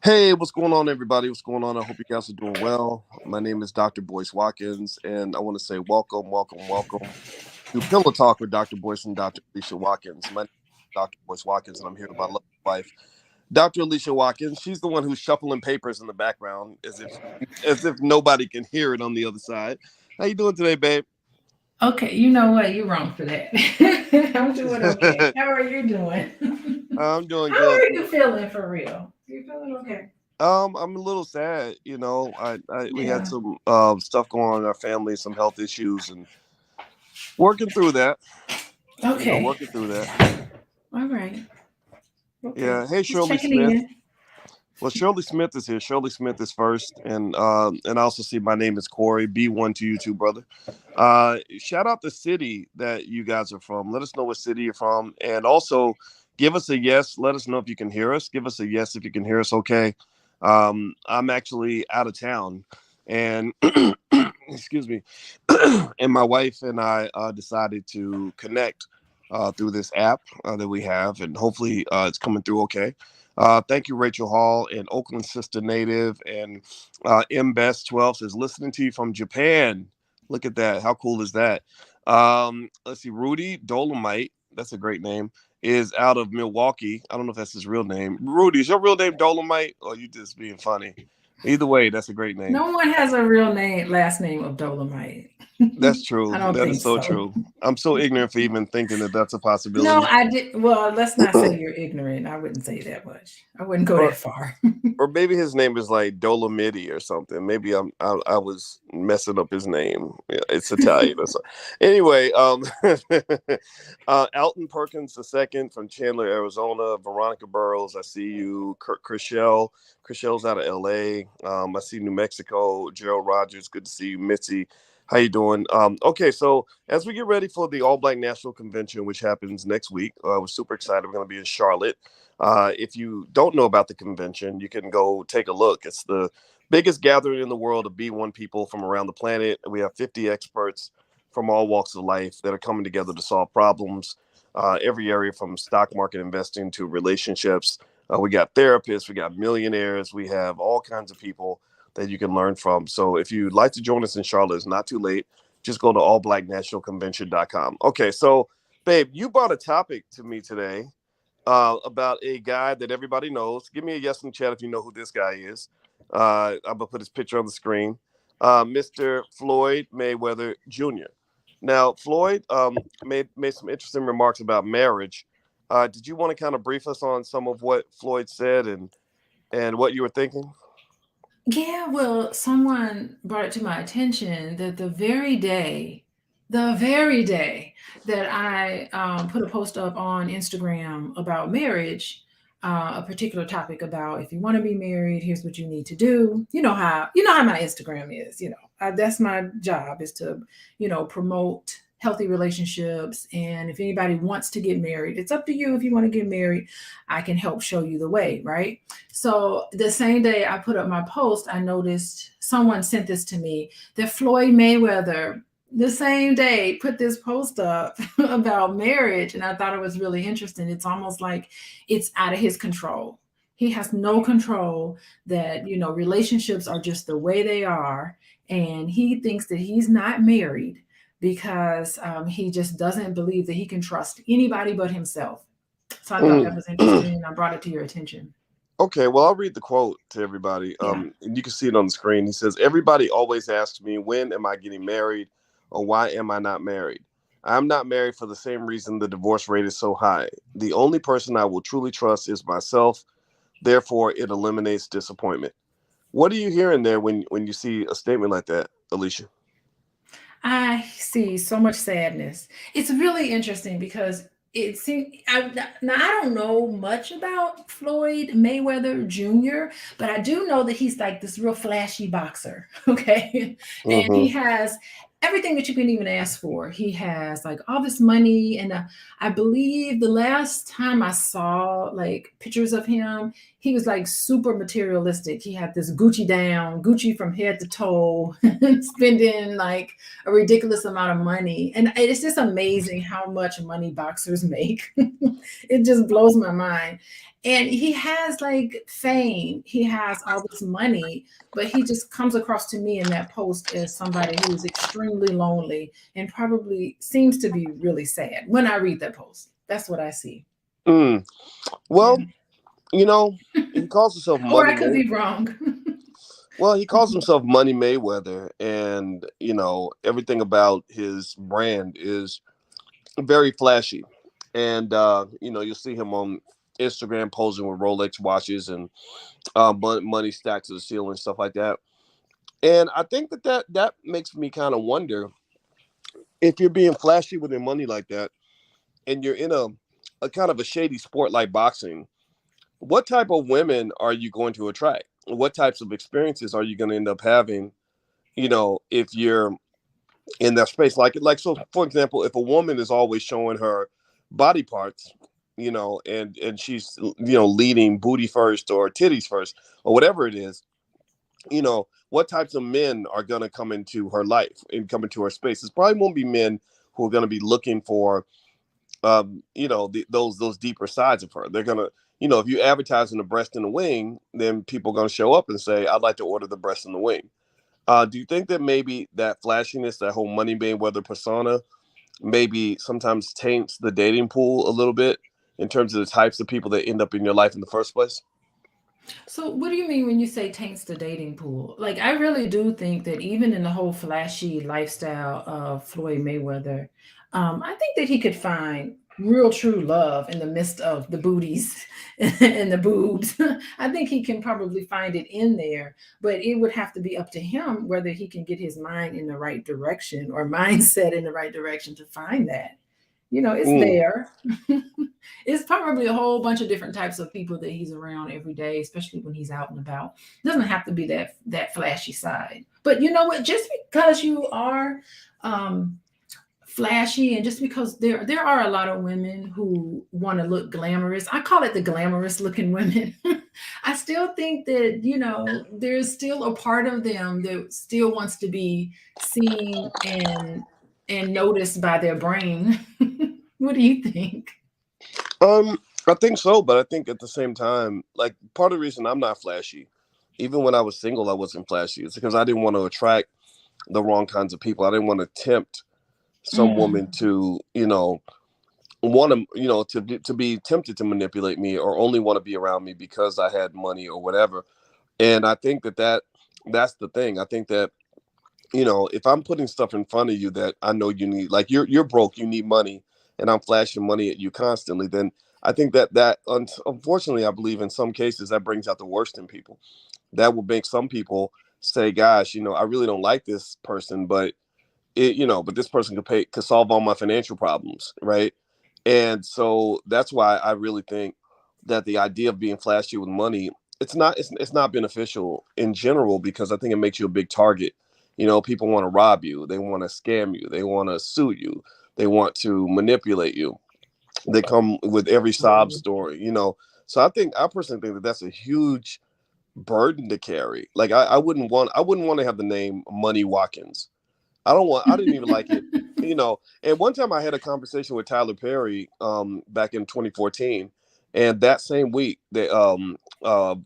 Hey, what's going on, everybody? What's going on? I hope you guys are doing well. My name is Dr. Boyce Watkins, and I want to say welcome, welcome, welcome to Pillow Talk with Dr. Boyce and Dr. Alicia Watkins. My name is Dr. Boyce Watkins, and I'm here with my lovely wife, Dr. Alicia Watkins. She's the one who's shuffling papers in the background, as if nobody can hear it on the other side. How you doing today, babe? Okay, you know what? You're wrong for that. I'm doing okay. How are you doing? I'm doing How good. are you feeling for real? You feeling okay? I'm a little sad. We had Yeah. some stuff going on in our family, some health issues, and working through that. Okay. Working through that. All right. Okay. Yeah. Hey, Just Shirley checking Smith. in. Well, Shirley Smith is here. Shirley Smith is first, and I also see my name is Corey. B1 to you too, brother. Shout out the city that you guys are from. Let us know what city you're from, and also give us a yes. Let us know if you can hear us. Give us a yes if you can hear us. Okay. I'm actually out of town, and excuse me, and my wife and I decided to connect through this app that we have, and hopefully it's coming through okay. Thank you, Rachel Hall and Oakland Sister Native, and MBest12 says listening to you from Japan. Look at that! How cool is that? Let's see, Rudy Dolomite. That's a great name. Is out of Milwaukee. I don't know if that's his real name. Rudy, is your real name Dolomite, or you just being funny? Either way, that's a great name. No one has a real name, last name of Dolomite. That's I true. don't That is think so so. true. I'm so ignorant for even thinking that that's a No, possibility. I did. Well, let's not say you're ignorant. I wouldn't say that much. I wouldn't go or that far. or maybe his name is like Dolomiti or something. Maybe I was messing up his name. Yeah, it's Italian or something. Anyway, Alton Perkins II from Chandler, Arizona. Veronica Burrows, I see you. Kurt Chriselle, Chriselle's out of L.A. I see New Mexico. Gerald Rogers, good to see you. Mitzi, how you doing? Okay, so as we get ready for the All Black National Convention, which happens next week, we're super excited. We're going to be in Charlotte. If you don't know about the convention, you can go take a look. It's the biggest gathering in the world of B1 people from around the planet. We have 50 experts from all walks of life that are coming together to solve problems, every area from stock market investing to relationships. We got therapists, we got millionaires, we have all kinds of people that you can learn from. So if you'd like to join us in Charlotte, it's not too late. Just go to allblacknationalconvention.com. Okay, so babe, you brought a topic to me today about a guy that everybody knows. Give me a yes in the chat if you know who this guy is. I'm gonna put his picture on the screen. Mr. Floyd Mayweather Jr. Now, Floyd made some interesting remarks about marriage. Did you want to kind of brief us on some of what Floyd said and what you were thinking? Yeah, well, someone brought it to my attention that the very day that I put a post up on Instagram about marriage, a particular topic about if you want to be married, here's what you need to do. You know how my Instagram is. That's my job is to promote healthy relationships. And if anybody wants to get married, it's up to you. If you want to get married, I can help show you the way, right? So the same day I put up my post, I noticed someone sent this to me that Floyd Mayweather the same day put this post up about marriage. And I thought it was really interesting. It's almost like it's out of his control. He has no control that, relationships are just the way they are. And he thinks that he's not married because he just doesn't believe that he can trust anybody but himself. So I thought that Mm. was interesting and I brought it to your attention. Okay, well, I'll read the quote to everybody. Yeah. And you can see it on the screen. He says, "Everybody always asks me, when am I getting married or why am I not married? I'm not married for the same reason the divorce rate is so high. The only person I will truly trust is myself. Therefore, it eliminates disappointment." What are you hearing there when you see a statement like that, Alicia? I see so much sadness. It's really interesting because it seems now I don't know much about Floyd Mayweather Jr., but I do know that he's like this real flashy boxer. Okay, and he Mm-hmm. has everything that you can even ask for. He has like all this money, and I believe the last time I saw like pictures of him, he was like super materialistic. He had this Gucci down, Gucci from head to toe, spending like a ridiculous amount of money. And it's just amazing how much money boxers make. It just blows my mind. And he has like fame, he has all this money, but he just comes across to me in that post as somebody who is extremely lonely and probably seems to be really sad when I read that post. That's what I see. Mm. Yeah. Well, you know, he calls himself Or Money I could May. be wrong. Well, he calls himself Money Mayweather, and everything about his brand is very flashy. And you'll see him on Instagram posing with Rolex watches and money stacked to the ceiling, stuff like that. And I think that makes me kind of wonder if you're being flashy with your money like that, and you're in a kind of a shady sport like boxing. What type of women are you going to attract? What types of experiences are you going to end up having? If you're in that space, so, for example, if a woman is always showing her body parts, and she's leading booty first or titties first or whatever it is, what types of men are going to come into her life and come into her space? It probably won't be men who are going to be looking for those deeper sides of her. They're gonna, if you advertise in the breast and the wing, then people are gonna show up and say, "I'd like to order the breast and the wing." Do you think that maybe that flashiness, that whole Money Mayweather persona, maybe sometimes taints the dating pool a little bit in terms of the types of people that end up in your life in the first place? So, what do you mean when you say taints the dating pool? Like, I really do think that even in the whole flashy lifestyle of Floyd Mayweather, I think that he could find real true love in the midst of the booties and the boobs. I think he can probably find it in there, but it would have to be up to him whether he can get his mind in the right direction or mindset in the right direction to find that. It's Mm. there. It's probably a whole bunch of different types of people that he's around every day, especially when he's out and about. It doesn't have to be that flashy side. But you know what? Just because you are um, flashy, and just because there are a lot of women who want to look glamorous, I call it the glamorous looking women. I still think that there's still a part of them that still wants to be seen and noticed by their brain. What do you think? Um, I think so, but I think at the same time, like, part of the reason I'm not flashy, even when I was single, I wasn't flashy. It's because I didn't want to attract the wrong kinds of people. I didn't want to tempt some Mm. woman to, want to, to be tempted to manipulate me or only want to be around me because I had money or whatever. And I think that's the thing. I think that, if I'm putting stuff in front of you that I know you need, like, you're broke, you need money, and I'm flashing money at you constantly, then I think unfortunately, I believe in some cases that brings out the worst in people. That will make some people say, "Gosh, I really don't like this person, but but this person could solve all my financial problems, right?" And so that's why I really think that the idea of being flashy with money, it's not beneficial in general, because I think it makes you a big target. People want to rob you, they want to scam you, they want to sue you, they want to manipulate you. They come with every sob Absolutely. story. So I personally think that that's a huge burden to carry. Like, I wouldn't want to have the name Money Watkins. I didn't even like it. And one time I had a conversation with Tyler Perry back in 2014, and that same week one of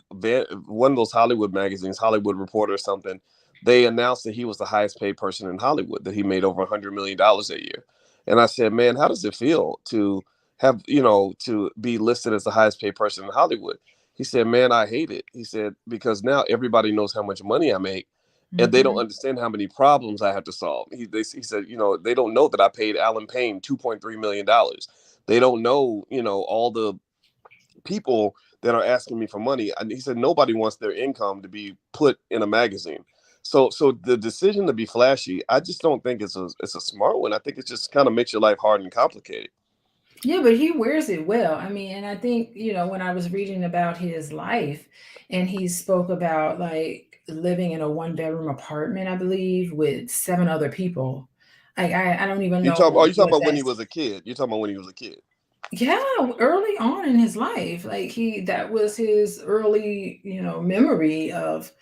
those Hollywood magazines, Hollywood Reporter or something, they announced that he was the highest paid person in Hollywood, that he made over $100 million a year. And I said, "Man, how does it feel to to be listed as the highest paid person in Hollywood?" He said, "Man, I hate it." He said, "Because now everybody knows how much money I make, and they don't Hmm. understand how many problems I have to solve." He said, "They don't know that I paid Alan Payne $2.3 million. They don't know, all the people that are asking me for money." And he said, "Nobody wants their income to be put in a magazine." So the decision to be flashy, I just don't think it's a smart one. I think it just kind of makes your life hard and complicated. Yeah, but he wears it well. I mean, and I think, when I was reading about his life and he spoke about like living in a one bedroom apartment, I believe, with seven other people. Like I don't even Are know you talking what about when he that's. was a kid? You're talking about when he was a kid. Yeah, early on in his life, like that was his early, memory of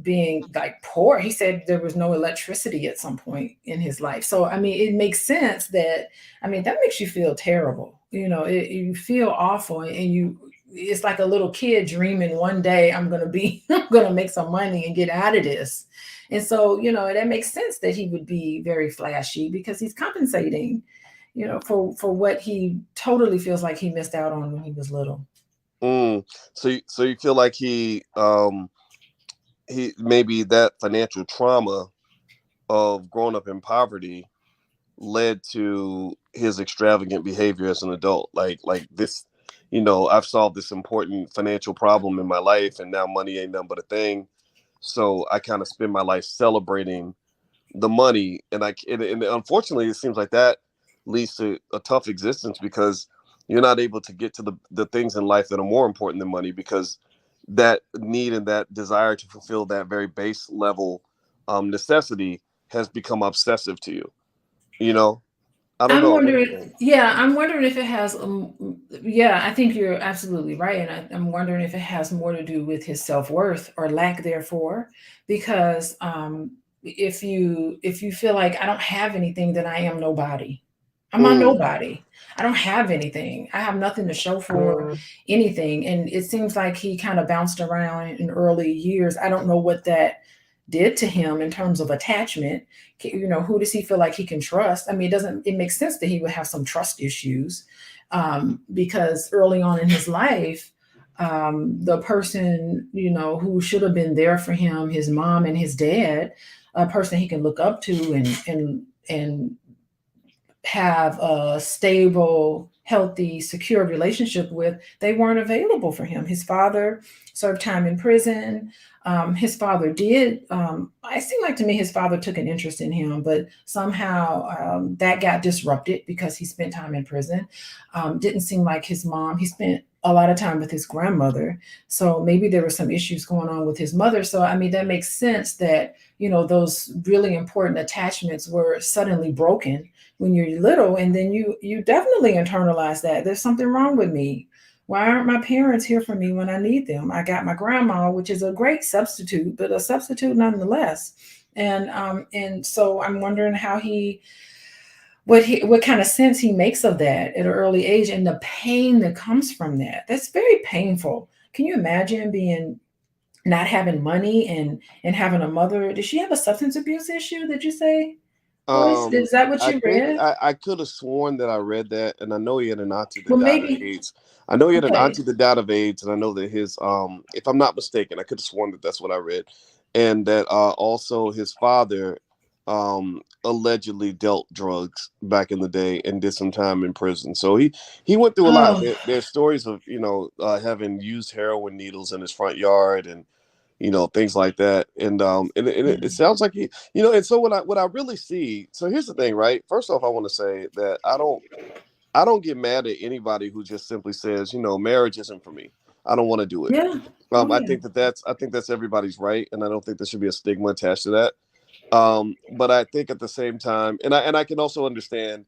being like poor. He said there was no electricity at some point in his life. So, I mean, it makes sense that, I mean, that makes you feel terrible. You feel awful, and it's like a little kid dreaming one day I'm going to be I'm going to make some money and get out of this. And so, that makes sense that he would be very flashy because he's compensating, for what he totally feels like he missed out on when he was little. Mm. So you feel like he maybe that financial trauma of growing up in poverty led to his extravagant behavior as an adult. Like this, I've solved this important financial problem in my life, and now money ain't nothing but a thing. So I kind of spend my life celebrating the money, and unfortunately, it seems like that leads to a tough existence because you're not able to get to the things in life that are more important than money because that need and that desire to fulfill that very base level necessity has become obsessive to you. You know, I don't I'm know. What do wondering, you think? yeah, I'm wondering if it has, yeah, I think you're absolutely right. And I'm wondering if it has more to do with his self worth or lack therefore, because if you feel like I don't have anything, then I am nobody. I'm a Mm, nobody. I don't have anything. I have nothing to show for anything. And it seems like he kind of bounced around in early years. I don't know what that did to him in terms of attachment. Who does he feel like he can trust? I mean, it makes sense that he would have some trust issues, because early on in his life, the person, who should have been there for him, his mom and his dad, a person he can look up to and have a stable, healthy, secure relationship with, they weren't available for him. His father served time in prison. His father did. It seemed like to me his father took an interest in him, but somehow that got disrupted because he spent time in prison. Didn't seem like his mom. He spent a lot of time with his grandmother, so maybe there were some issues going on with his mother. So I mean, that makes sense that those really important attachments were suddenly broken when you're little, and then you definitely internalize that there's something wrong with me. Why aren't my parents here for me when I need them? I got my grandma, which is a great substitute, but a substitute nonetheless. And so I'm wondering how what kind of sense he makes of that at an early age, and the pain that comes from that. That's very painful. Can you imagine being not having money and having a mother? Did she have a substance abuse issue? Did you say, Royce? um, Is that what I you think read? I could have sworn that I read that, and I know he had an auntie that Well, died of maybe. AIDS. I know he had an Okay. auntie that died of AIDS, and I know that his if I'm not mistaken, I could have sworn that that's what I read, and that also his father allegedly dealt drugs back in the day and did some time in prison. So he went through a lot. Oh, There's stories of having used heroin needles in his front yard and things like that. And it sounds like and so what I really see. So here's the thing, right? First off, I want to say that I don't get mad at anybody who just simply says, marriage isn't for me. I don't want to do it. yeah. Oh, I yeah. think that's everybody's right, and I don't think there should be a stigma attached to that. But I think at the same time, and I can also understand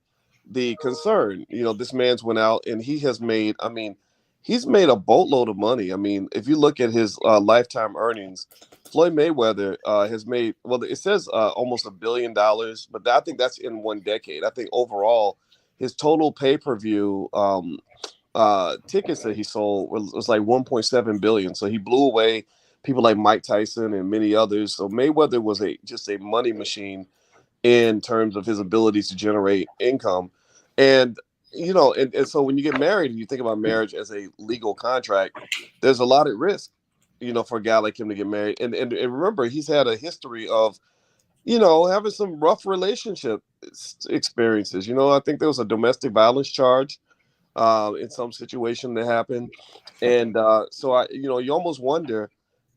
the concern. This man's went out and he has made. I mean, he's made a boatload of money. I mean, if you look at his lifetime earnings, Floyd Mayweather has made. Well, it says almost $1 billion, but I think that's in one decade. I think overall, his total pay per view tickets that he sold was like 1.7 billion. So he blew away people like Mike Tyson and many others. So Mayweather was just a money machine in terms of his ability to generate income. And and so when you get married and you think about marriage as a legal contract, there's a lot at risk, for a guy like him to get married. And remember, he's had a history of having some rough relationship experiences. I think there was a domestic violence charge in some situation that happened. And so you almost wonder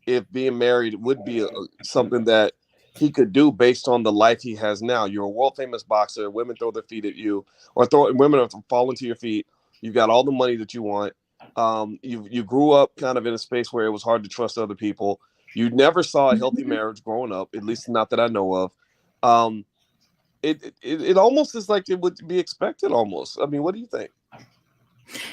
if being married would be something that he could do based on the life he has now. You're a world famous boxer. Women throw their feet at you, or women are falling to your feet. You've got all the money that you want. You grew up kind of in a space where it was hard to trust other people. You never saw a healthy Mhm. marriage growing up, at least not that I know of. Um, it almost is like it would be expected. Almost. I mean, what do you think?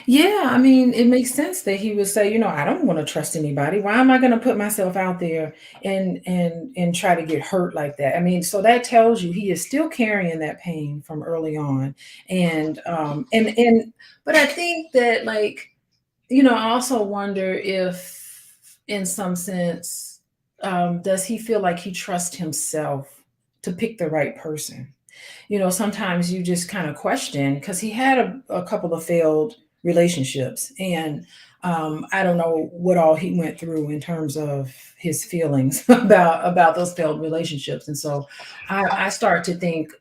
Yeah, I mean, it makes sense that he would say, I don't want to trust anybody. Why am I going to put myself out there and try to get hurt like that? I mean, so that tells you he is still carrying that pain from early on. And but I think that, like, I also wonder if, in some sense, does he feel like he trusts himself to pick the right person? Sometimes you just kind of question because he had a couple of failed relationships, and I don't know what all he went through in terms of his feelings about those failed relationships, and so I start to think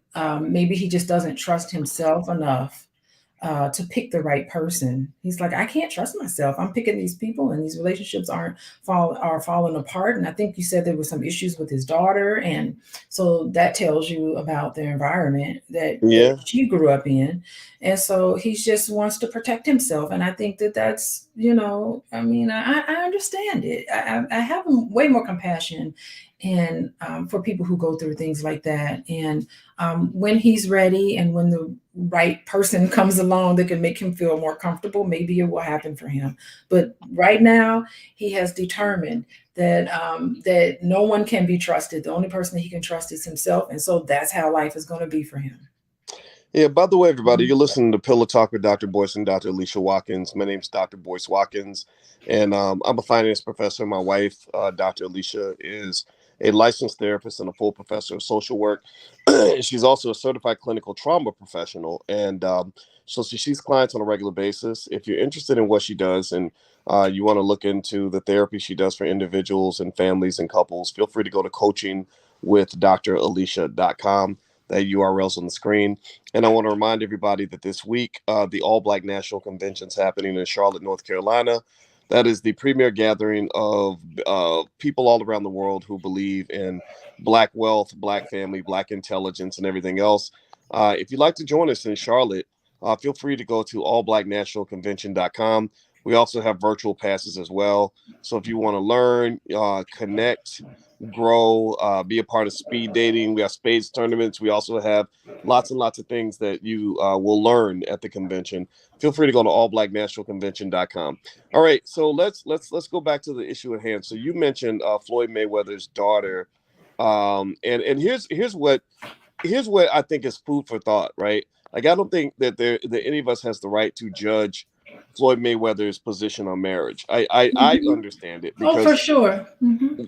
maybe he just doesn't trust himself enough to pick the right person. He's like, I can't trust myself. I'm picking these people, and these relationships are falling apart. And I think you said there were some issues with his daughter, and so that tells you about the environment that Yeah. she grew up in. And so he just wants to protect himself. And I think that that's, I mean, I understand it. I have way more compassion and for people who go through things like that. And when he's ready and when the right person comes along that can make him feel more comfortable, maybe it will happen for him. But right now, he has determined that no one can be trusted. The only person that he can trust is himself, and so that's how life is going to be for him. Yeah, by the way, everybody, Mhm. you're listening to Pillow Talk with Dr. Boyce and Dr. Alicia Watkins. My name's Dr. Boyce Watkins, and I'm a finance professor. My wife, Dr. Alicia, is a licensed therapist and a full professor of social work. She's also a certified clinical trauma professional, and so she sees clients on a regular basis. If you're interested in what she does and you want to look into the therapy she does for individuals and families and couples, feel free to go to coachingwithdralicia.com. That URL's on the screen. And I want to remind everybody that this week, the All Black National Convention is happening in Charlotte, North Carolina. That is the premier gathering of people all around the world who believe in Black wealth, Black family, Black intelligence, and everything else. If you'd like to join us in Charlotte, feel free to go to allblacknationalconvention.com. We also have virtual passes as well. So if you want to learn, connect, grow, be a part of speed dating, we have spades tournaments. We also have lots and lots of things that you will learn at the convention. Feel free to go to allblacknationalconvention.com. All right, so let's go back to the issue at hand. So you mentioned Floyd Mayweather's daughter, and here's what I think is food for thought, right? Like I don't think that any of us has the right to judge Floyd Mayweather's position on marriage. I Mhm. understand it Oh, for because sure.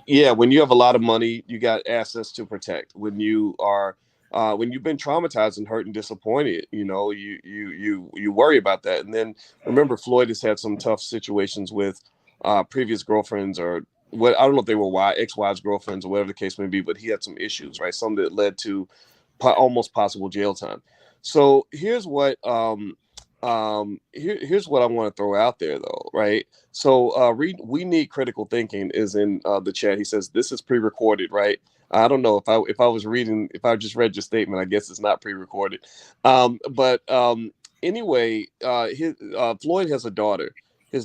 yeah, when you have a lot of money, you got assets to protect. When you've been traumatized and hurt and disappointed, you worry about that. And then remember, Floyd has had some tough situations with previous girlfriends, or what, I don't know if they were ex-wives, girlfriends, or whatever the case may be, but he had some issues, right? Some that led to almost possible jail time. So here's what I want to throw out there, though, right? So we need critical thinking is in the chat. He says this is pre-recorded, right? I don't know if I just read your statement. I guess it's not pre-recorded. But anyway, Floyd has a daughter. His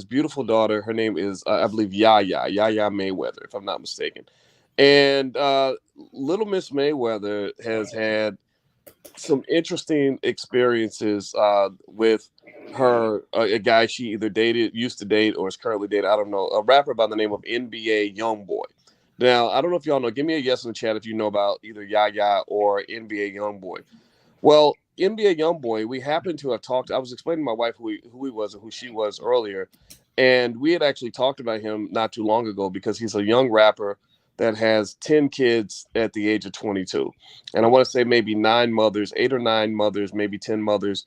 beautiful daughter. Her name is I believe Yaya Mayweather, if I'm not mistaken. And little Miss Mayweather has had some interesting experiences with a guy she either used to date, or is currently dating. I don't know, a rapper by the name of NBA YoungBoy. Now, I don't know if y'all know. Give me a yes in the chat if you know about either Yaya or NBA YoungBoy. Well, NBA YoungBoy, we happen to have talked. I was explaining to my wife who he was and who she was earlier, and we had actually talked about him not too long ago because he's a young rapper that has 10 kids at the age of 22, and I want to say maybe 9 mothers, 8 or 9 mothers, maybe 10 mothers,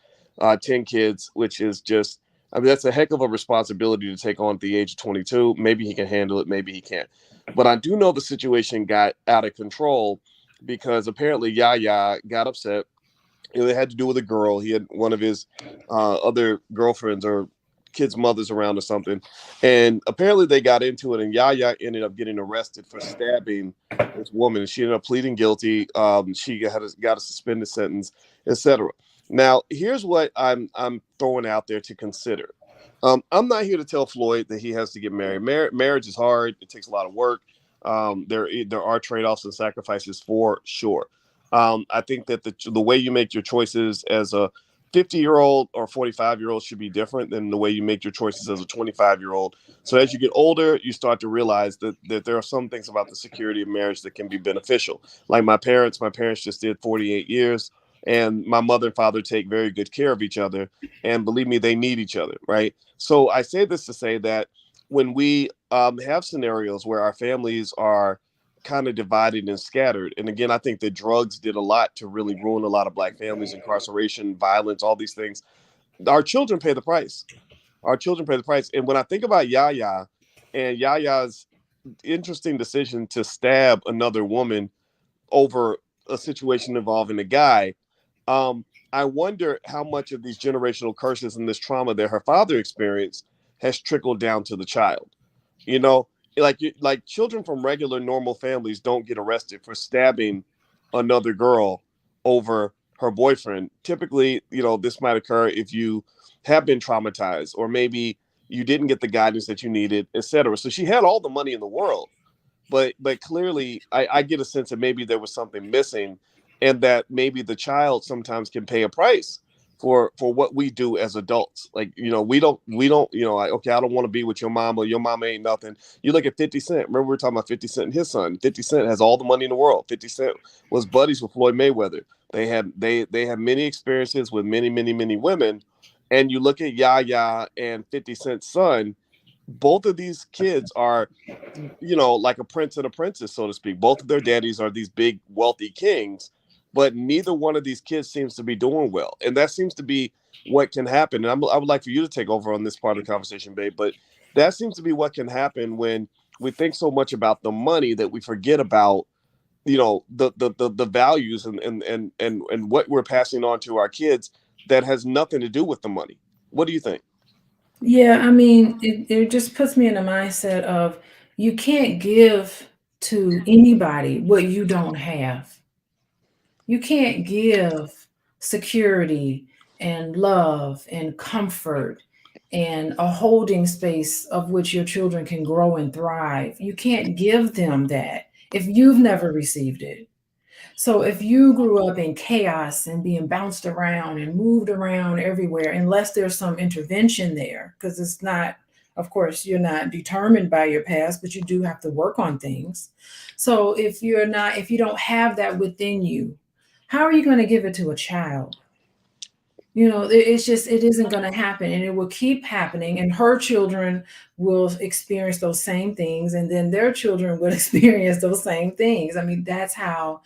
10 kids, which is just. I mean, that's a heck of a responsibility to take on at the age of 22. Maybe he can handle it, maybe he can't. But I do know the situation got out of control because apparently Yaya got upset. It had to do with a girl. He had one of his other girlfriends or kids' mothers around or something, and apparently they got into it. And Yaya ended up getting arrested for stabbing this woman, and she ended up pleading guilty. She got a suspended sentence, etc. Now, here's what I'm throwing out there to consider. I'm not here to tell Floyd that he has to get married. Marriage is hard. It takes a lot of work. There are trade offs and sacrifices for sure. I think that the way you make your choices as a 50-year-old or 45-year-old should be different than the way you make your choices as a 25-year-old. So as you get older, you start to realize that there are some things about the security of marriage that can be beneficial. Like my parents just did 48 years. and my mother and father take very good care of each other, and believe me, they need each other, right? So I say this to say that when we have scenarios where our families are kind of divided and scattered, and again, I think that drugs did a lot to really ruin a lot of black families, incarceration, violence, all these things. Our children pay the price. Our children pay the price. And when I think about Yaya and Yaya's interesting decision to stab another woman over a situation involving a guy, um, I wonder how much of these generational curses and this trauma that her father experienced has trickled down to the child. You know, like children from regular normal families don't get arrested for stabbing another girl over her boyfriend. Typically, this might occur if you have been traumatized, or maybe you didn't get the guidance that you needed, etc. So she had all the money in the world, but clearly I get a sense that maybe there was something missing, and that maybe the child sometimes can pay a price for what we do as adults. Like, we don't like, okay, I don't want to be with your mama. Your mama ain't nothing. You look at 50 Cent. Remember, we were talking about 50 Cent and his son. 50 Cent has all the money in the world. 50 Cent was buddies with Floyd Mayweather. They had many experiences with many, many, many women. And you look at Yaya and 50 Cent's son, both of these kids are, like a prince and a princess, so to speak. Both of their daddies are these big, wealthy kings, but neither one of these kids seems to be doing well. And that seems to be what can happen. And I would like for you to take over on this part of the conversation, babe. But that seems to be what can happen when we think so much about the money that we forget about, the values and what we're passing on to our kids that has nothing to do with the money. What do you think? Yeah, I mean, it just puts me in the mindset of you can't give to anybody what you don't have. You can't give security and love and comfort and a holding space of which your children can grow and thrive. You can't give them that if you've never received it. So if you grew up in chaos and being bounced around and moved around everywhere, unless there's some intervention there, because it's not, of course, you're not determined by your past, but you do have to work on things. So if you don't have that within you, how are you going to give it to a child? It's just, it isn't going to happen, and it will keep happening, and her children will experience those same things, and then their children will experience those same things. I mean, that's how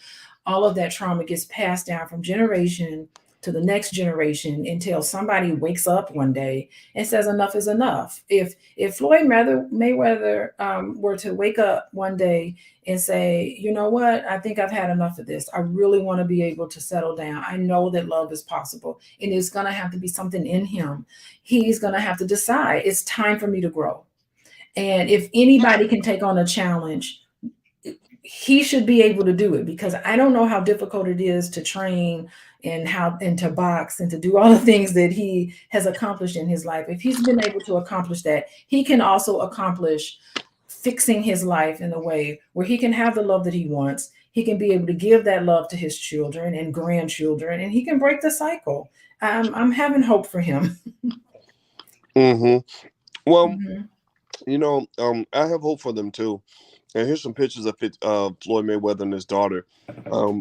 all of that trauma gets passed down from generation to the next generation until somebody wakes up one day and says enough is enough. If Floyd Mayweather were to wake up one day and say, you know what, I think I've had enough of this. I really want to be able to settle down. I know that love is possible, and it's going to have to be something in him. He's going to have to decide it's time for me to grow. And if anybody can take on a challenge, he should be able to do it, because I don't know how difficult it is to train and to box and to do all the things that he has accomplished in his life. If he's been able to accomplish that, he can also accomplish fixing his life in a way where he can have the love that he wants. He can be able to give that love to his children and grandchildren, and he can break the cycle. I'm having hope for him. Mm-hmm. Well, Mhm. I have hope for them too. And here's some pictures of Floyd Mayweather and his daughter.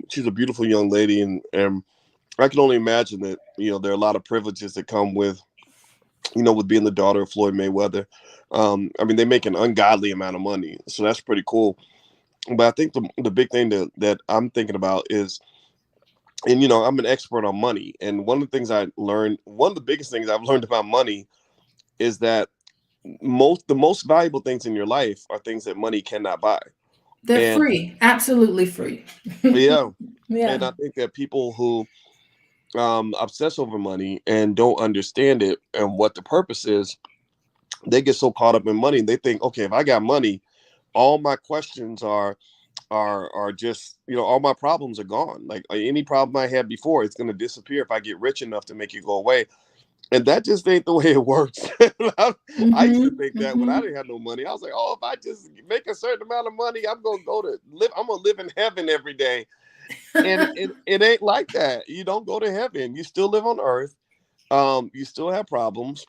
She's a beautiful young lady, and I can only imagine that there are a lot of privileges that come with being the daughter of Floyd Mayweather. I mean, they make an ungodly amount of money, so that's pretty cool. But I think the big thing that I'm thinking about is, and I'm an expert on money, and one of the biggest things I've learned about money is that the most valuable things in your life are things that money cannot buy. They're And free, absolutely free. yeah, Yeah. and I think that people who obsess over money and don't understand it and what the purpose is, they get so caught up in money. They think, okay, if I got money, all my questions are just, all my problems are gone. Like, any problem I had before, it's going to disappear if I get rich enough to make it go away. And that just ain't the way it works. I used to Mhm, think that when I mhm. didn't have no money. I was like, oh, if I just make a certain amount of money, I'm gonna live in heaven every day. And it ain't like that. You don't go to heaven. You still live on earth. You still have problems.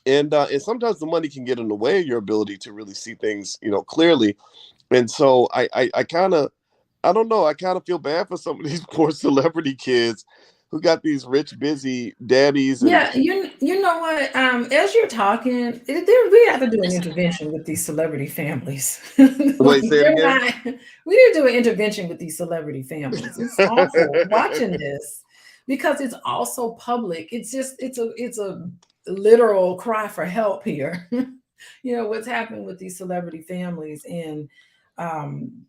And sometimes the money can get in the way of your ability to really see things, clearly. And so I kind of I don't know. I kind of feel bad for some of these poor celebrity kids who got these rich, busy daddies, and Yeah, you know what? As you're talking, we have to do an intervention with these celebrity families. wait, say it They're again. not. We need to do an intervention with these celebrity families. It's awful watching this because it's also public. It's a literal cry for help here. You know what's happening with these celebrity families, um,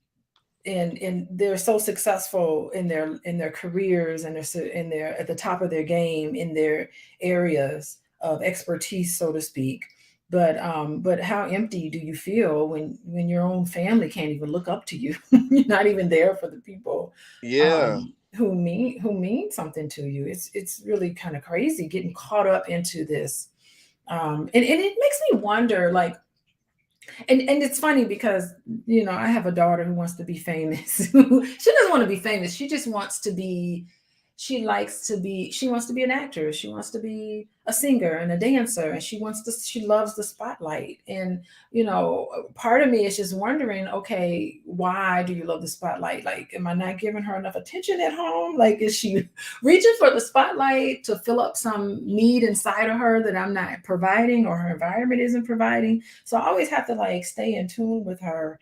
and they're so successful in their careers, and they're at the top of their game in their areas of expertise, so to speak. But how empty do you feel when your own family can't even look up to you? You're not even there for the people Yeah, who mean something to you. It's really kind of crazy getting caught up into this. And it makes me wonder, like, and it's funny because I have a daughter who wants to be famous. She doesn't want to be famous. She just wants to be. She likes to be. She wants to be an actress. She wants to be a singer and a dancer, and she wants to. She loves the spotlight. And part of me is just wondering, okay, why do you love the spotlight? Like, am I not giving her enough attention at home? Like, is she reaching for the spotlight to fill up some need inside of her that I'm not providing, or her environment isn't providing? So I always have to like stay in tune with her,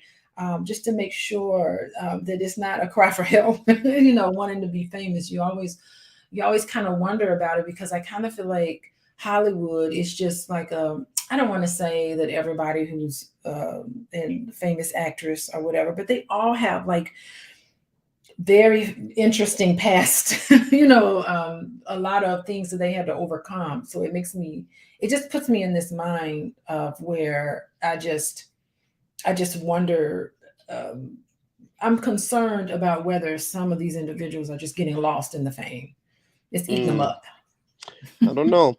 just to make sure that it's not a cry for help. Wanting to be famous. You always kind of wonder about it, because I kind of feel like Hollywood is just like a. I don't want to say that everybody who's a famous actress or whatever, but they all have like very interesting past. A lot of things that they had to overcome. So it just puts me in this mind of where I just wonder. Um, I'm concerned about whether some of these individuals are just getting lost in the fame. It's eating them mm, up. I don't know.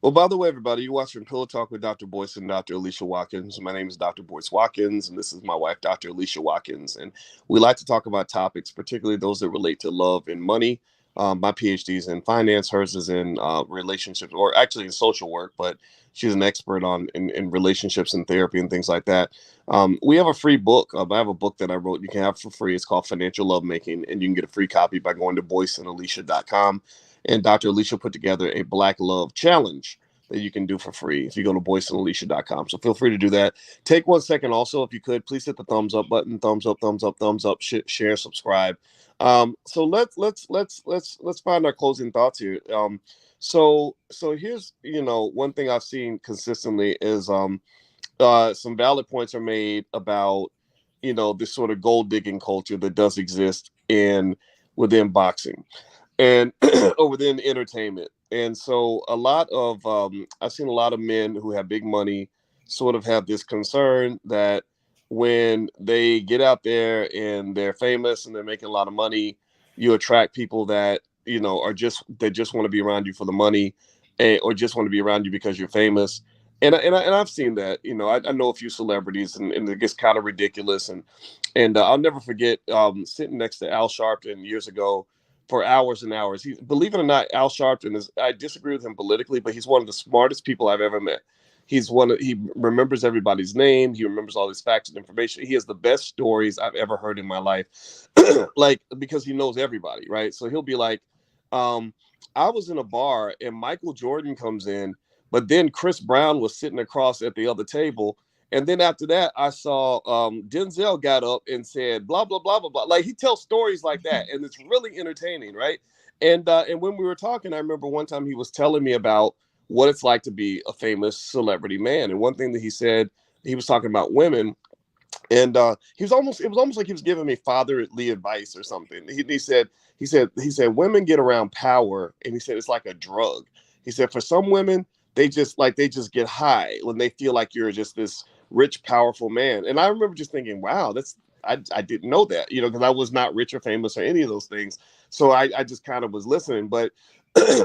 Well, by the way, everybody, you're watching Pillow Talk with Dr. Boyce and Dr. Alicia Watkins. My name is Dr. Boyce Watkins, and this is my wife, Dr. Alicia Watkins. And we like to talk about topics, particularly those that relate to love and money. My PhD is in finance, hers is in relationships, or actually in social work, but she's an expert in relationships and therapy and things like that. We have a free book. I have a book that I wrote you can have for free. It's called Financial Lovemaking, and you can get a free copy by going to boyceandalicia.com. And Dr. Alicia put together a Black Love Challenge that you can do for free if you go to boyceandalicia.com. So feel free to do that. Take 1 second also, if you could, please hit the thumbs up button, thumbs up, thumbs up, thumbs up, share, subscribe. So let's find our closing thoughts here. So here's one thing I've seen consistently is some valid points are made about this sort of gold digging culture that does exist in within boxing and or within entertainment. And so a lot of I've seen a lot of men who have big money sort of have this concern that when they get out there and they're famous and they're making a lot of money, you attract people that just want to be around you for the money, or just want to be around you because you're famous. And I've seen that. I know a few celebrities, and it gets kind of ridiculous. And I'll never forget sitting next to Al Sharpton years ago for hours and hours. Believe it or not, Al Sharpton is. I disagree with him politically, but he's one of the smartest people I've ever met. He remembers everybody's name. He remembers all these facts and information. He has the best stories I've ever heard in my life, like because he knows everybody, right? So he'll be like, I was in a bar and Michael Jordan comes in, but then Chris Brown was sitting across at the other table. And then after that, I saw Denzel got up and said blah blah blah blah blah. Like he tells stories like that, and it's really entertaining, right? And when we were talking, I remember one time he was telling me about what it's like to be a famous celebrity man. And one thing that he said, he was talking about women, and it was almost like he was giving me fatherly advice or something. He said women get around power, and he said it's like a drug. He said for some women they just get high when they feel like you're just this rich, powerful man. And I remember just thinking, wow, I didn't know that, because I was not rich or famous or any of those things. So I just kind of was listening, but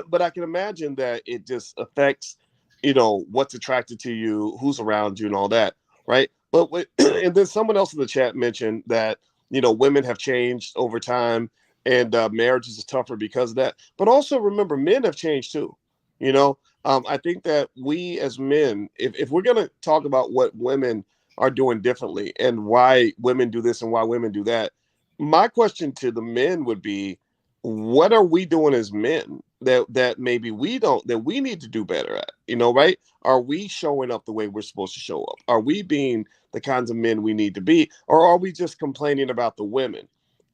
but I can imagine that it just affects, what's attracted to you, who's around you, and all that, right? But and then someone else in the chat mentioned that women have changed over time, and marriages is tougher because of that. But also remember, men have changed too. You know, I think that we as men, if we're going to talk about what women are doing differently and why women do this and why women do that, my question to the men would be, what are we doing as men that maybe we don't, that we need to do better at, right? Are we showing up the way we're supposed to show up? Are we being the kinds of men we need to be, or are we just complaining about the women?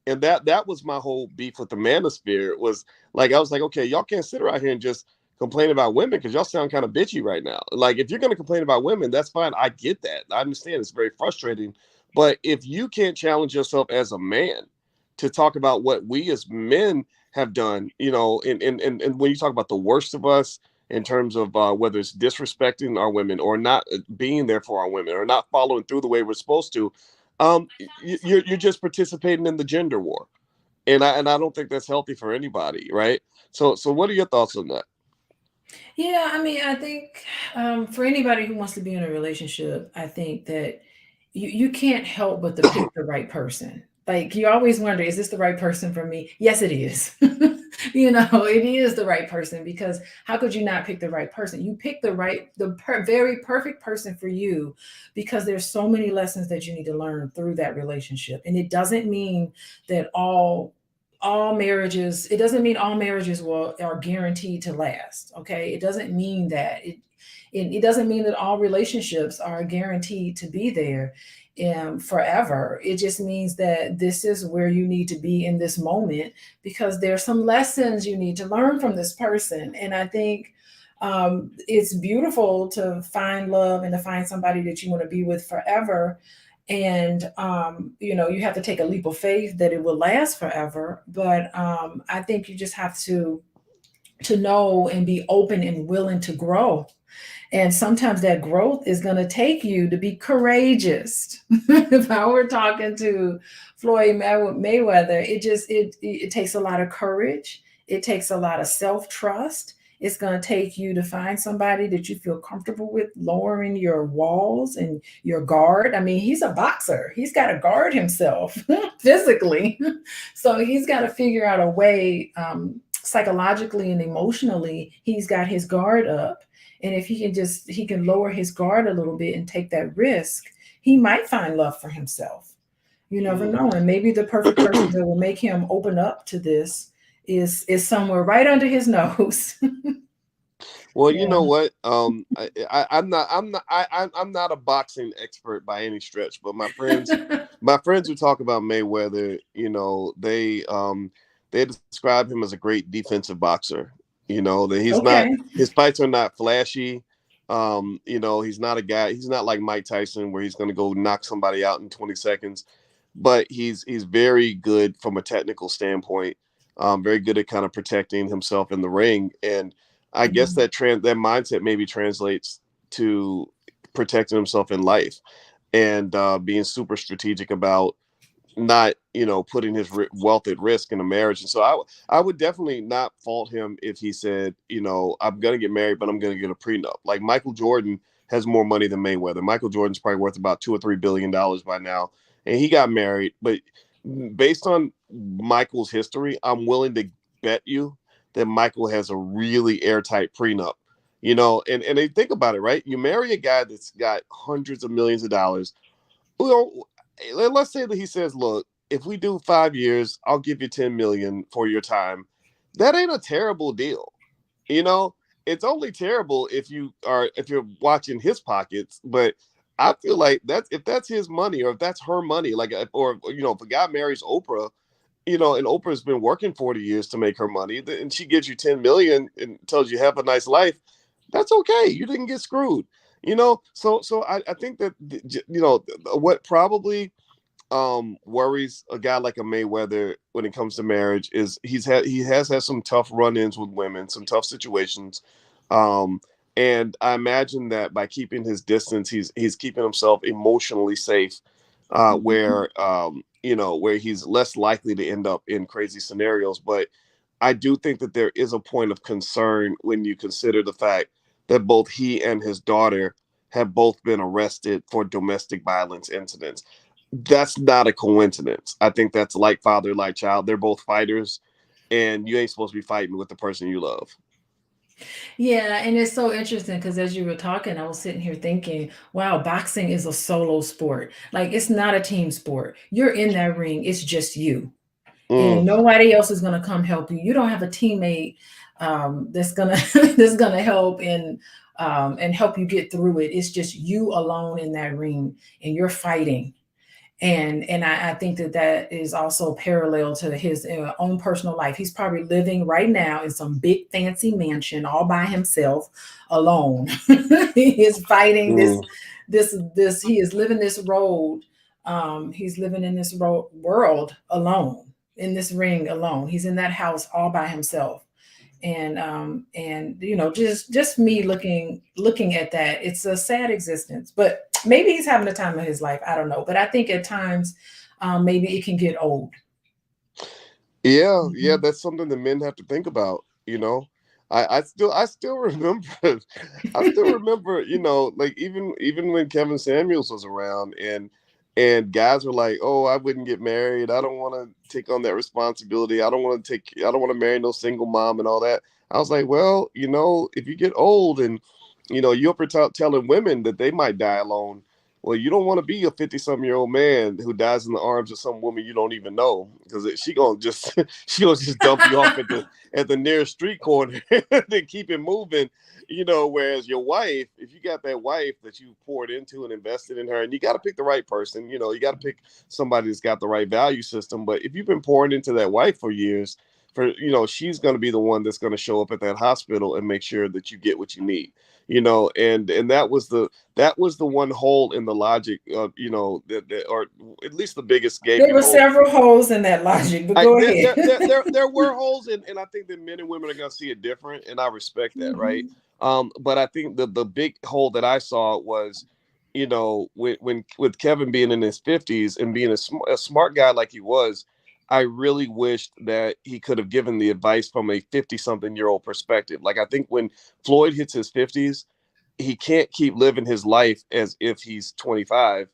And that was my whole beef with the manosphere. Was like, I was like, okay, y'all can't sit around here and just complain about women because y'all sound kind of bitchy right now. Like, if you're going to complain about women, that's fine. I get that. I understand it's very frustrating. But if you can't challenge yourself as a man to talk about what we as men have done, and when you talk about the worst of us in terms of whether it's disrespecting our women or not being there for our women or not following through the way we're supposed to, you're just participating in the gender war, and I don't think that's healthy for anybody, right? So what are your thoughts on that? Yeah, I mean, I think for anybody who wants to be in a relationship, I think that you can't help but to pick the right person. Like, you always wonder, is this the right person for me? Yes, it is. It is the right person, because how could you not pick the right person? You pick very perfect person for you, because there's so many lessons that you need to learn through that relationship. And it doesn't mean that all marriages, it doesn't mean all marriages will are guaranteed to last. Okay, it doesn't mean that. It doesn't mean that all relationships are guaranteed to be there forever. It just means that this is where you need to be in this moment, because there's some lessons you need to learn from this person. And I think it's beautiful to find love and to find somebody that you want to be with forever. And you have to take a leap of faith that it will last forever. But I think you just have to know and be open and willing to grow. And sometimes that growth is going to take you to be courageous. If I were talking to Floyd Mayweather, it takes a lot of courage. It takes a lot of self-trust. It's going to take you to find somebody that you feel comfortable with, lowering your walls and your guard. I mean, he's a boxer. He's got to guard himself physically. So he's got to figure out a way, psychologically and emotionally, he's got his guard up. And if he can lower his guard a little bit and take that risk, he might find love for himself. You never Mm. know. And maybe the perfect person that will make him open up to this is somewhere right under his nose. Well, you Yeah. know what? I'm not a boxing expert by any stretch, but my friends who talk about Mayweather, they describe him as a great defensive boxer. That Okay. his fights are not flashy. He's not a guy. He's not like Mike Tyson where he's going to go knock somebody out in 20 seconds, but he's very good from a technical standpoint. Very good at kind of protecting himself in the ring, and I guess Mhm. that mindset maybe translates to protecting himself in life and being super strategic about not putting his wealth at risk in a marriage. And so I would definitely not fault him if he said, I'm gonna get married, but I'm gonna get a prenup. Like, Michael Jordan has more money than Mayweather. Michael Jordan's probably worth about $2 or $3 billion by now, and he got married. But based on Michael's history, I'm willing to bet you that Michael has a really airtight prenup. And they think about it, right? You marry a guy that's got hundreds of millions of dollars. Well, let's say that he says, "Look, if we do 5 years, I'll give you 10 million for your time." That ain't a terrible deal. You know, it's only terrible if you're watching his pockets. But I feel like that's if that's his money or if that's her money, like or if a guy marries Oprah, and Oprah's been working 40 years to make her money, and she gives you 10 million and tells you have a nice life, that's okay. You didn't get screwed. So I think that what probably worries a guy like a Mayweather when it comes to marriage is he has had some tough run-ins with women, some tough situations. Um and I imagine that by keeping his distance, he's keeping himself emotionally safe, where he's less likely to end up in crazy scenarios. But I do think that there is a point of concern when you consider the fact that both he and his daughter have both been arrested for domestic violence incidents. That's not a coincidence. I think that's like father, like child. They're both fighters, and you ain't supposed to be fighting with the person you love. Yeah, and it's so interesting because as you were talking, I was sitting here thinking, wow, boxing is a solo sport. Like it's not a team sport. You're in that ring, it's just you. Mm, And nobody else is gonna come help you. You don't have a teammate that's gonna that's gonna help and help you get through it. It's just you alone in that ring and you're fighting and I think that that is also parallel to his own personal life. He's probably living right now in some big fancy mansion all by himself, alone. He is fighting mm. this. He is living this road. He's living in this world alone, in this ring alone. He's in that house all by himself and just me looking at that, it's a sad existence, but maybe he's having the time of his life, I don't know, but I think at times maybe it can get old. Yeah, yeah, Mhm. that's something that men have to think about. I still remember, I still remember, like even when Kevin Samuels was around, and guys were like, "Oh, I wouldn't get married. I don't want to take on that responsibility. I don't want to marry no single mom and all that." I was like, "Well, if you get old and you're up telling women that they might die alone." Well, you don't want to be a 50-something-year-old man who dies in the arms of some woman you don't even know, because she gonna just she gonna just dump you off at the nearest street corner and keep it moving. Whereas your wife, if you got that wife that you poured into and invested in her, and you got to pick the right person. You got to pick somebody that's got the right value system. But if you've been pouring into that wife for years, she's going to be the one that's going to show up at that hospital and make sure that you get what you need. And that was the one hole in the logic of or at least the biggest There gaping were hole. several holes in that logic, but I go there ahead. there there there, there were holes, and I think that men and women are gonna see it different, and I respect that, right? Mhm. But I think the big hole that I saw was, when with Kevin being in his 50s and being a smart guy like he was, I really wished that he could have given the advice from a 50-something-year-old perspective. Like I think when Floyd hits his 50s, he can't keep living his life as if he's 25,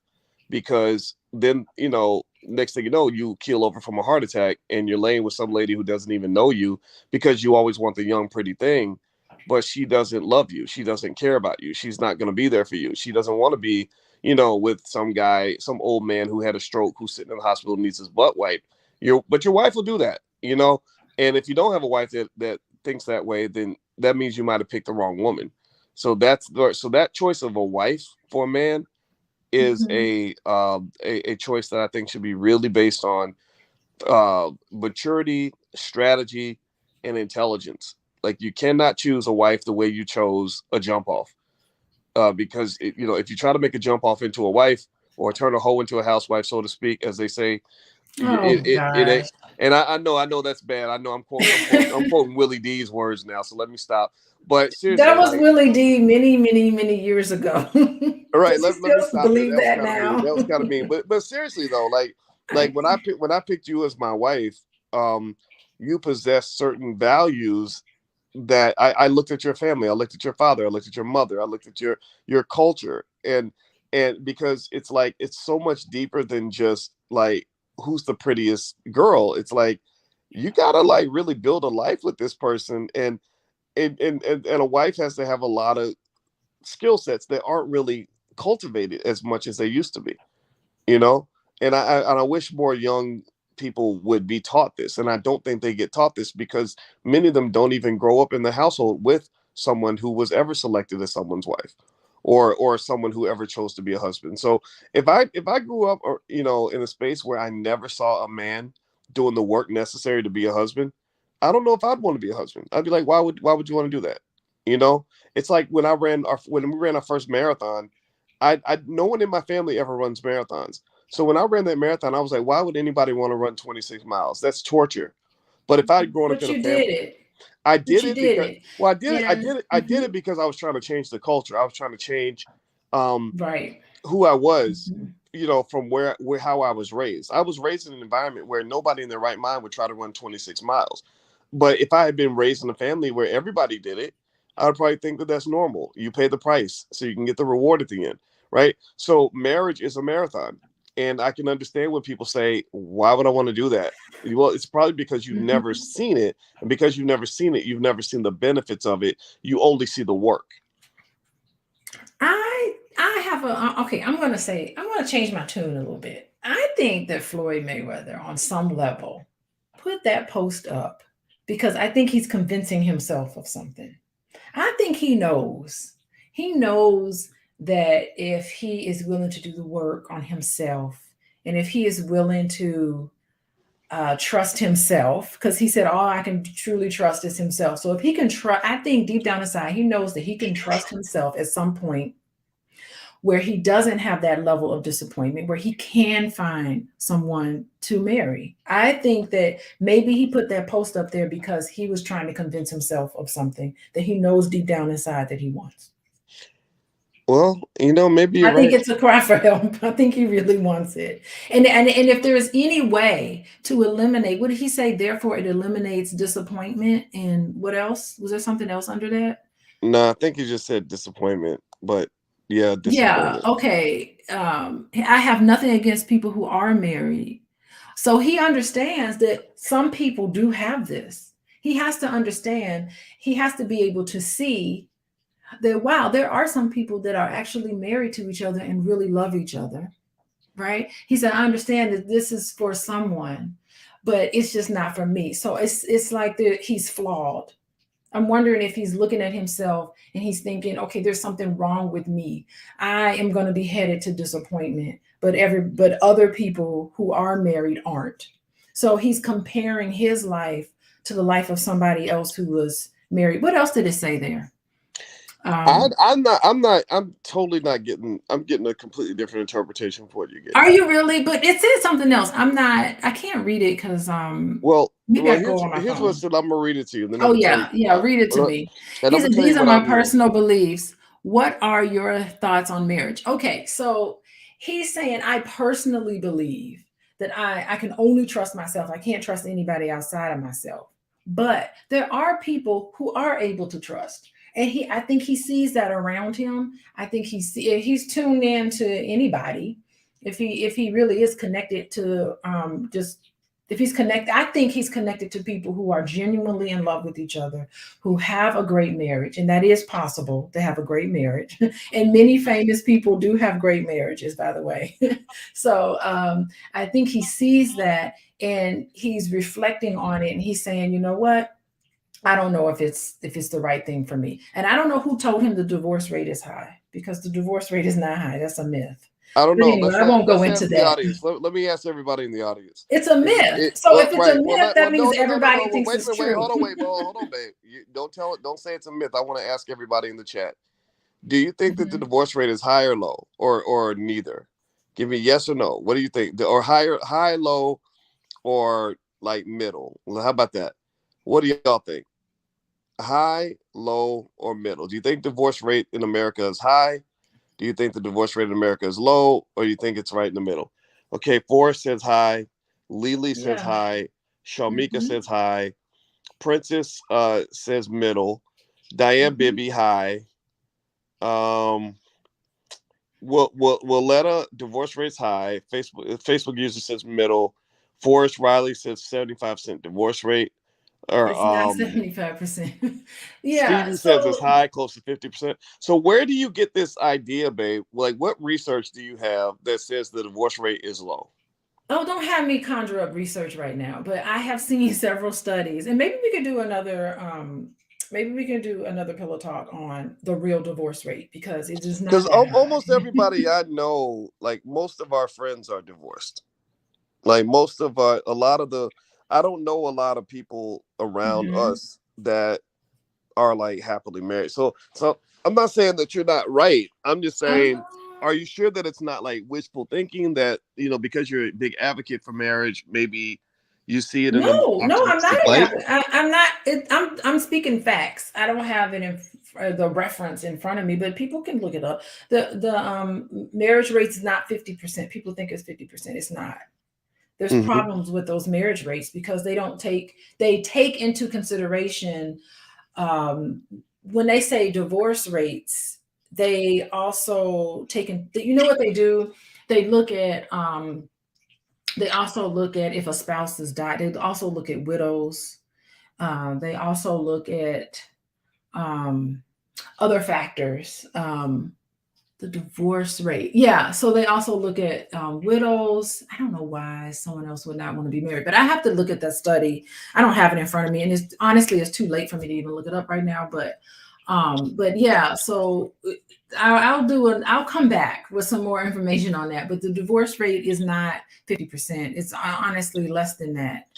because then next thing you know, you keel over from a heart attack and you're laying with some lady who doesn't even know you, because you always want the young pretty thing, but she doesn't love you, she doesn't care about you, she's not going to be there for you, she doesn't want to be with some guy, some old man who had a stroke, who's sitting in the hospital and needs his butt wiped. But your wife will do that. And if you don't have a wife that thinks that way, then that means you might have picked the wrong woman. So that choice of a wife for a man is Mhm. a choice that I think should be really based on maturity, strategy, and intelligence. Like you cannot choose a wife the way you chose a jump off, because if you try to make a jump off into a wife, or turn a hoe into a housewife, so to speak, as they say, Oh it ain't. gosh, And I know that's bad. I know I'm quoting Willie D's words now, so let me stop. But that seriously, was like, Willie D many years ago. all right, Does he let me still stop there. believe That was that kind of mean. now? That was kind of mean. But seriously though, like when I picked you as my wife, um, you possess certain values that I looked at your family, I looked at your father, I looked at your mother, I looked at your culture, and because it's like it's so much deeper than just like who's the prettiest girl. It's like you gotta like really build a life with this person, and a wife has to have a lot of skill sets that aren't really cultivated as much as they used to be, you know. And I wish more young people would be taught this, and I don't think they get taught this because many of them don't even grow up in the household with someone who was ever selected as someone's wife, or someone who ever chose to be a husband. So if I grew up, or in a space where I never saw a man doing the work necessary to be a husband, I don't know if I'd want to be a husband. I'd be like, why would you want to do that? you know it's like when we ran our first marathon. I no one in my family ever runs marathons. So when I ran that marathon, I was like, why would anybody want to run 26 miles? That's torture. But if I'd grown up But in a you family, did it. I But did you it did because, it. well, I did it. I And did it. I did mhm, it because I was trying to change the culture. I was trying to change um, right. who I was, Mhm. from where how I was raised. I was raised in an environment where nobody in their right mind would try to run 26 miles. But if I had been raised in a family where everybody did it, I would probably think that that's normal. You pay the price so you can get the reward at the end, right? So marriage is a marathon. And I can understand when people say, why would I want to do that? Well, it's probably because you've never Mhm. seen it. And because you've never seen it, you've never seen the benefits of it. You only see the work. I have a okay. I'm gonna change my tune a little bit. I think that Floyd Mayweather, on some level, put that post up because I think he's convincing himself of something. I think he knows. He knows that if he is willing to do the work on himself, and if he is willing to trust himself, because he said all I can truly trust is himself. So if he can trust, I think deep down inside he knows that he can trust himself at some point where he doesn't have that level of disappointment, where he can find someone to marry. I think that maybe he put that post up there because he was trying to convince himself of something that he knows deep down inside that he wants. Well, maybe you're I think right. it's a cry for help. I think he really wants it. And if there is any way to eliminate, what did he say? Therefore, it eliminates disappointment. And what else? Was there something else under that? No, I think you just said disappointment, but yeah, Yeah, disappointment. okay. I have nothing against people who are married. So he understands that some people do have this. He has to understand, he has to be able to see that, wow, there are some people that are actually married to each other and really love each other, right? He said, I understand that this is for someone, but it's just not for me. So it's like he's flawed. I'm wondering if he's looking at himself and he's thinking, okay, there's something wrong with me. I am going to be headed to disappointment, but other people who are married aren't. So he's comparing his life to the life of somebody else who was married. What else did it say there? Um, I'm totally not getting. I'm getting a completely different interpretation for what you're getting are at. you really? But it said something else. I'm not. I can't read it because Well, maybe well, I go on my here's what it phone. said. I'm gonna read it to you, and then I'm Oh gonna tell yeah, you. yeah. Read it to me. And He I'm gonna said, tell you "These are what my I'm hearing. personal beliefs. What are your thoughts on marriage?" Okay, so he's saying, "I personally believe that I can only trust myself. I can't trust anybody outside of myself. But there are people who are able to trust." And I think he sees that around him. I think he's tuned in to anybody. If he really is connected to just if he's connected, I think he's connected to people who are genuinely in love with each other, who have a great marriage, and that is possible to have a great marriage. And many famous people do have great marriages, by the way. So I think he sees that and he's reflecting on it, and he's saying, you know what? I don't know if it's the right thing for me. And I don't know who told him the divorce rate is high because the divorce rate is not high. That's a myth. I don't But know. anyway, I won't go Let's into ask the that. audience. Let me ask everybody in the audience. It's a Is myth. it So if it's a right? Well, myth, that means no. everybody Well, thinks wait a it's minute. Wait, true. hold on. Wait, well, hold on, babe. You don't tell it. Don't say it's a myth. I want to ask everybody in the chat. Do you think that the Mhm. divorce rate is high or low, or neither? Give me yes or no. What do you think? Or high, low, or like middle? Well, how about that? What do y'all think? High, low, or middle? Do you think divorce rate in America is high? Do you think the divorce rate in America is low, or do you think it's right in the middle? Okay, Forrest says high. Lily says Yeah. high. Shamika Mhm. says high. Princess says middle. Diane Mhm. Bibby high. Um, Willetta divorce rates high. Facebook user says middle. Forrest Riley says 75% divorce rate. Or It's not 75%. Yeah. Steven says it's So, high, close to 50%. So where do you get this idea, babe? Like, what research do you have that says the divorce rate is low? oh, don't have me conjure up research right now, but I have seen several studies, and maybe we can do another pillow talk on the real divorce rate because it is Because not that almost high. everybody I know, like most of our friends are divorced. Like most of a lot of the, I don't know a lot of people around Mhm. us that are like happily married. So I'm not saying that you're not right. I'm just Um, saying, are you sure that it's not like wishful thinking that, because you're a big advocate for marriage, maybe you see it in a more no, I'm not optimistic an light? advocate. I'm not. I'm speaking facts. I don't have it the reference in front of me, but people can look it up. The marriage rate is not 50%. People think it's 50%. It's not. There's Hmm. problems with those marriage rates because they take into consideration um, when they say divorce rates. They also take in. You know what they do? They look at they also look at if a spouse has died. They also look at widows. They also look at um, other factors. The divorce rate. Yeah. So they also look at widows. I don't know why someone else would not want to be married, but I have to look at that study. I don't have it in front of me, and it's honestly it's too late for me to even look it up right now. But yeah. So I'll come back with some more information on that. But the divorce rate is not 50%. It's honestly less than that.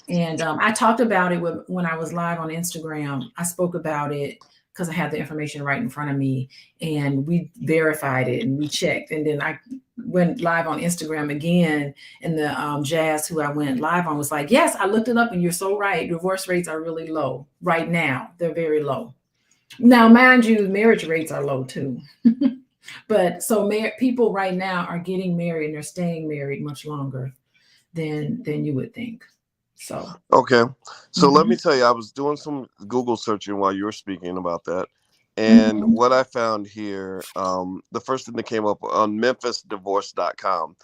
And I talked about it when I was live on Instagram. I spoke about it because I had the information right in front of me, and we verified it and we checked. And then I went live on Instagram again, and the Jazz who I went live on was like, "Yes, I looked it up, and you're so right. Divorce rates are really low right now. They're very low. Now, mind you, marriage rates are low too." But so people right now are getting married and they're staying married much longer than you would think. So. Okay. So let me Mhm. tell you, I was doing some Google searching while you were speaking about that. And Mhm. what I found here, the first thing that came up on memphisdivorce.com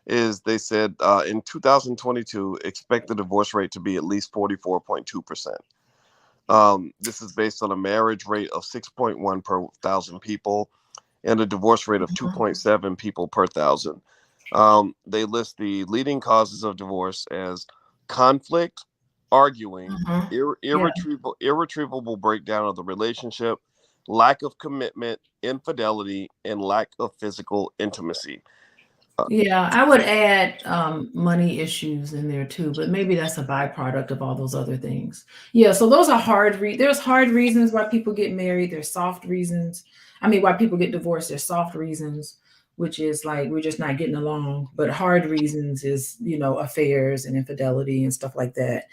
is they said in 2022, expect the divorce rate to be at least 44.2%. This is based on a marriage rate of 6.1 per thousand people and a divorce rate of Mhm. 2.7 people per thousand. They list the leading causes of divorce as conflict, arguing, Mhm. Yeah. irretrievable breakdown of the relationship, lack of commitment, infidelity, and lack of physical intimacy. Uh, Yeah, I would add money issues in there too, but maybe that's a byproduct of all those other things. Yeah, so those are there's hard reasons why people get married, there's soft reasons. I mean, why people get divorced, there's soft reasons, which is like we're just not getting along, but hard reasons is, affairs and infidelity and stuff like that.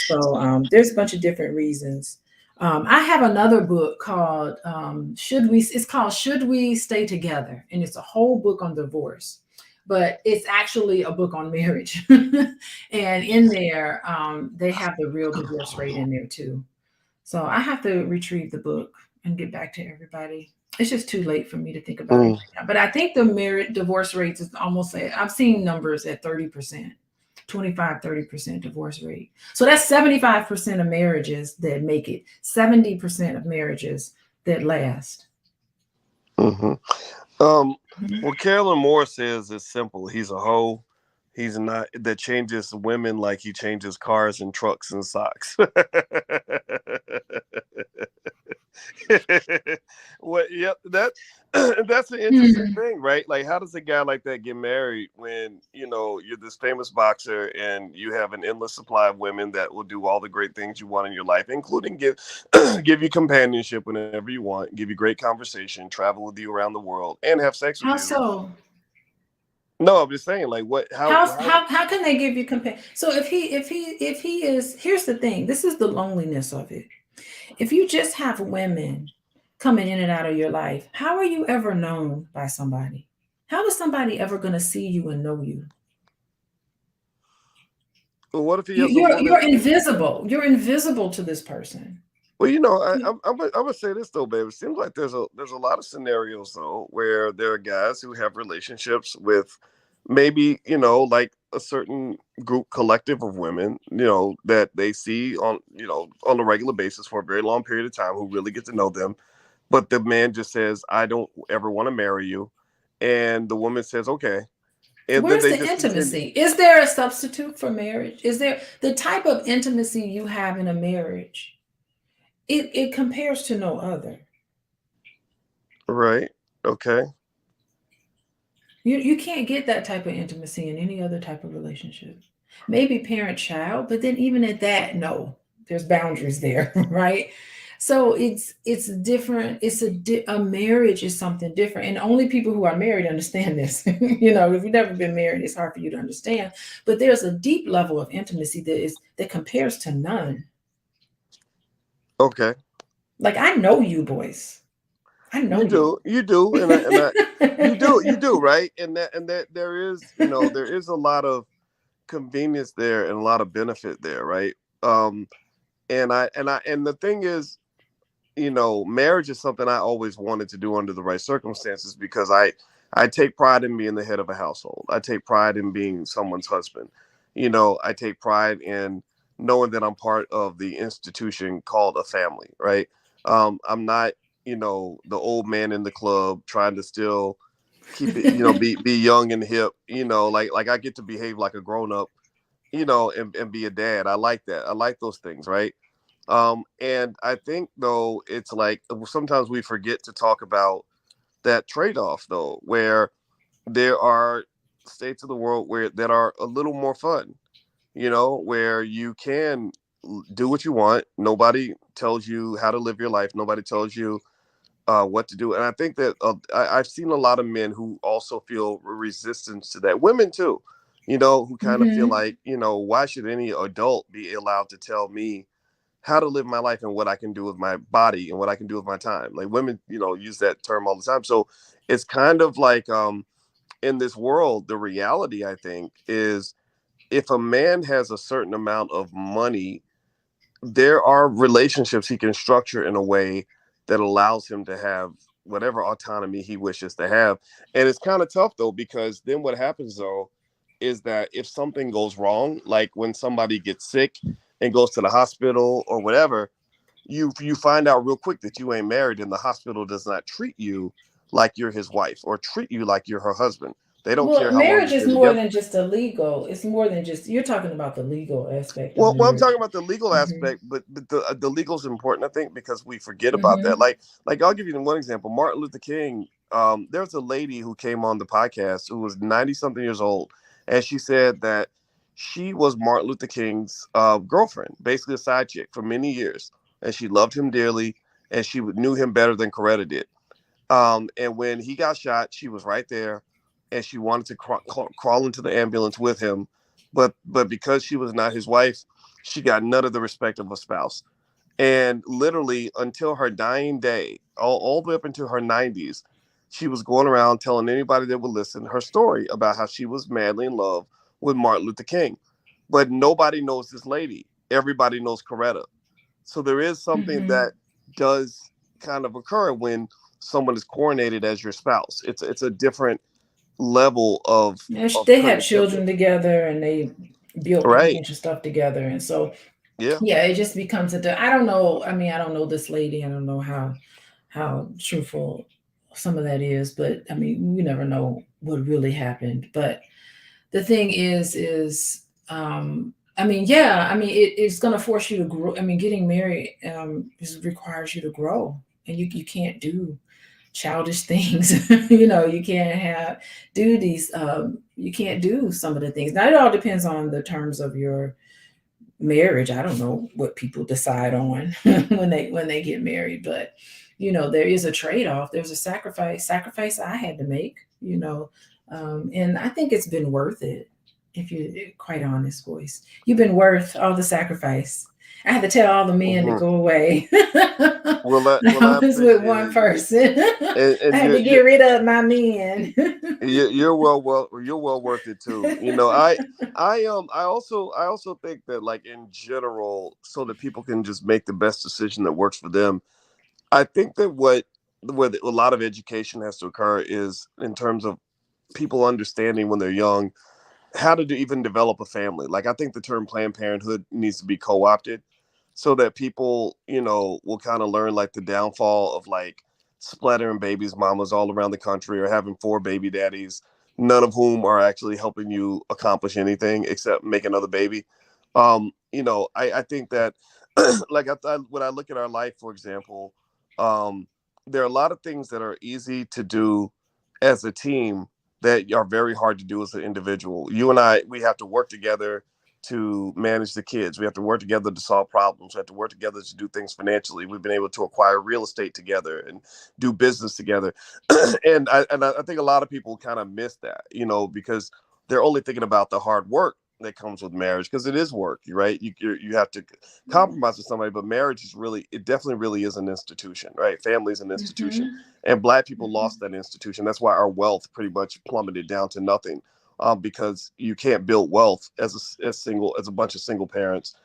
So there's a bunch of different reasons. I have another book called it's called Should We Stay Together? And it's a whole book on divorce, but it's actually a book on marriage. And in there, they have the real divorce rate in there too. So I have to retrieve the book and get back to everybody. It's just too late for me to think about it mm, right now. But I think the merit divorce rates is almost I've seen numbers at 30%, 25, 30% divorce rate. So that's 75% of marriages that make it, 70% of marriages that last. mhm. Um, Mhm. what Carolyn Moore says is simple. He's a hoe. He's not that changes women like he changes cars and trucks and socks. What? Yep. That that's an interesting Hmm. thing, right? Like, how does a guy like that get married when you're this famous boxer and you have an endless supply of women that will do all the great things you want in your life, including give give you companionship whenever you want, give you great conversation, travel with you around the world, and have sex with How you? so? No, I'm just saying, like, what? How? How can they give you compare? So if he is, here's the thing. This is the loneliness of it. If you just have women coming in and out of your life, how are you ever known by somebody? How is somebody ever going to see you and know you? Well, what if he You, has a you're woman? you're invisible. You're invisible to this person. Well, I'm gonna say this though, babe. It seems like there's a lot of scenarios though where there are guys who have relationships with maybe like a certain group collective of women that they see on a regular basis for a very long period of time who really get to know them, but the man just says, "I don't ever want to marry you," and the woman says, "Okay," and then Where's they the just continue. intimacy? Is there a substitute for marriage? Is there the type of intimacy you have in a marriage? It compares to no other. Right? Okay. You can't get that type of intimacy in any other type of relationship. Maybe parent child, but then even at that, no, there's boundaries there, right? So it's different. A marriage is something different, and only people who are married understand this. If you've never been married, it's hard for you to understand. But there's a deep level of intimacy that compares to none. Okay. Like I know you boys, I know you. You do, you do, right? And that there is a lot of convenience there and a lot of benefit there, right? Um, and the thing is, marriage is something I always wanted to do under the right circumstances because I take pride in being the head of a household. I take pride in being someone's husband. I take pride in knowing that I'm part of the institution called a family, right? I'm not, the old man in the club trying to still keep it, be young and hip, like I get to behave like a grown up, and be a dad. I like that. I like those things, right? And I think though it's like sometimes we forget to talk about that trade off though, where there are states of the world where that are a little more fun, where you can do what you want. Nobody tells you how to live your life. Nobody tells you what to do. And I think that I've seen a lot of men who also feel resistance to that. Women too, who kind of feel Mm-hmm. like, why should any adult be allowed to tell me how to live my life and what I can do with my body and what I can do with my time? Like women, use that term all the time. So it's kind of like in this world, the reality I think is if a man has a certain amount of money, there are relationships he can structure in a way that allows him to have whatever autonomy he wishes to have. And it's kind of tough though, because then what happens though is that if something goes wrong, like when somebody gets sick and goes to the hospital or whatever, you find out real quick that you ain't married and the hospital does not treat you like you're his wife or treat you like you're her husband. They don't Well, care how long marriage you've is been more together. than just a legal. It's more than just you're talking about the legal aspect of Well, I'm talking marriage. about the legal Mm-hmm. aspect, but the legal is important, I think, because we forget about that. Mm-hmm. Like I'll give you one example. Martin Luther King. There's a lady who came on the podcast who was 90 something years old, and she said that she was Martin Luther King's girlfriend, basically a side chick for many years, and she loved him dearly, and she knew him better than Coretta did. And when he got shot, she was right there, and she wanted to crawl into the ambulance with him, but because she was not his wife, she got none of the respect of a spouse. And literally until her dying day, all the way up into her 90s, she was going around telling anybody that would listen her story about how she was madly in love with Martin Luther King. But nobody knows this lady. Everybody knows Coretta. So there is something Mm-hmm. that does kind of occur when someone is coronated as your spouse. It's a different level Yeah, of they had connectivity. children together and they built a Right. bunch of stuff together, and so Yeah. yeah, it just becomes I don't know. I mean, I don't know this lady. I don't know how truthful some of that is, but I mean, you never know what really happened. But the thing is I mean, yeah, I mean, it's going to force you to grow. I mean, getting married requires you to grow, and you can't do childish things. You can't do these. You can't do some of the things. Now, it all depends on the terms of your marriage. I don't know what people decide on when they get married, but there is a trade-off. There's a sacrifice I had to make, and I think it's been worth it. If you're quite honest, boys, you've been worth all the sacrifice. I had to tell all the men to Hmm. go away. Well, I I was with appreciate one it, person. I and had you're to get you're rid of my men. you're well worth it too. I also think that like in general, so that people can just make the best decision that works for them. I think that where a lot of education has to occur is in terms of people understanding when they're young how to even develop a family. Like I think the term Planned Parenthood needs to be co-opted so that people, will kind of learn like the downfall of like splattering babies, mamas all around the country or having four baby daddies, none of whom are actually helping you accomplish anything except make another baby. I think that like when I look at our life, for example, there are a lot of things that are easy to do as a team that are very hard to do as an individual. You and I, we have to work together to manage the kids. We have to work together to solve problems. We have to work together to do things financially. We've been able to acquire real estate together and do business together. And I think a lot of people kind of miss that, because they're only thinking about the hard work that comes with marriage because it is work, right? You have to compromise with somebody, but marriage is really, it definitely really is an institution, right? Family is an institution, Hmm. and Black people lost that institution. That's why our wealth pretty much plummeted down to nothing, because you can't build wealth as a bunch of single parents.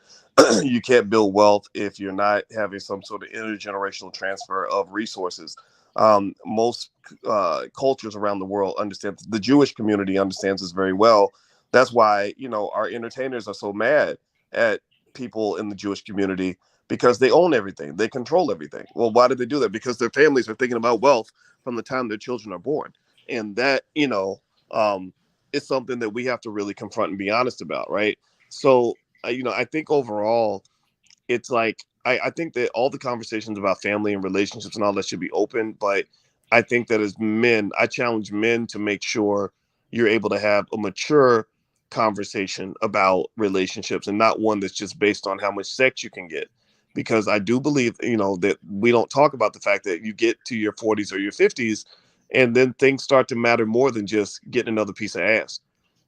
You can't build wealth if you're not having some sort of intergenerational transfer of resources. Most cultures around the world understand. The Jewish community understands this very well. That's why, our entertainers are so mad at people in the Jewish community, because they own everything, they control everything. Well, why did they do that? Because their families are thinking about wealth from the time their children are born, and that, is something that we have to really confront and be honest about, right? So, I think overall, it's like, I think that all the conversations about family and relationships and all that should be open, but I think that as men, I challenge men to make sure you're able to have a mature conversation about relationships, and not one that's just based on how much sex you can get. Because I do believe, that we don't talk about the fact that you get to your 40s or your 50s, and then things start to matter more than just getting another piece of ass.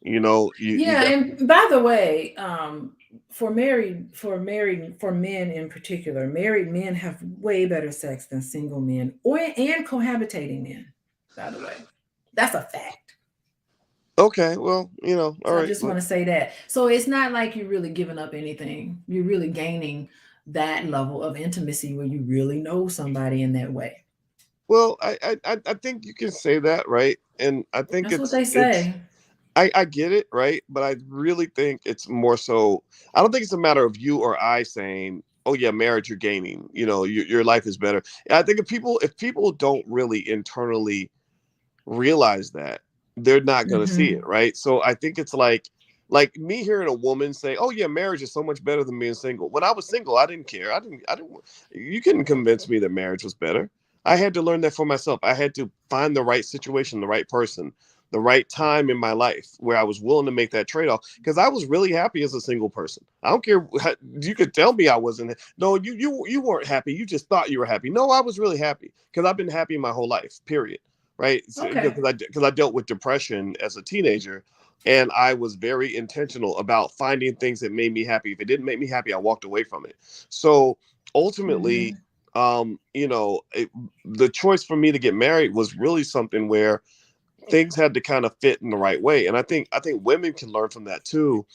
You Yeah, got. and by the way, for men in particular, married men have way better sex than single men or and cohabitating men. By the way, that's a fact. Okay, well, all So I right. just want to say that. So it's not like you're really giving up anything. You're really gaining that level of intimacy where you really know somebody in that way. Well, I think you can say that, right? And I think That's what it's they it's say. I get it, right? But I really think it's more so. I don't think it's a matter of you or I saying, "Oh yeah, marriage, you're gaining. Your life is better." I think if people don't really internally realize that, they're not going to see Hmm. it, right? So I think it's like me hearing a woman say, "Oh yeah, marriage is so much better than being single." When I was single, I didn't care. I didn't. You couldn't convince me that marriage was better. I had to learn that for myself. I had to find the right situation, the right person, the right time in my life where I was willing to make that trade-off, because I was really happy as a single person. I don't care. You could tell me I wasn't. No, you weren't happy. You just thought you were happy. No, I was really happy because I've been happy my whole life. Period. Right? Okay. Because I dealt with depression as a teenager, and I was very intentional about finding things that made me happy. If it didn't make me happy, I walked away from it. So ultimately, Hmm. the choice for me to get married was really something where things had to kind of fit in the right way. And I think women can learn from that too,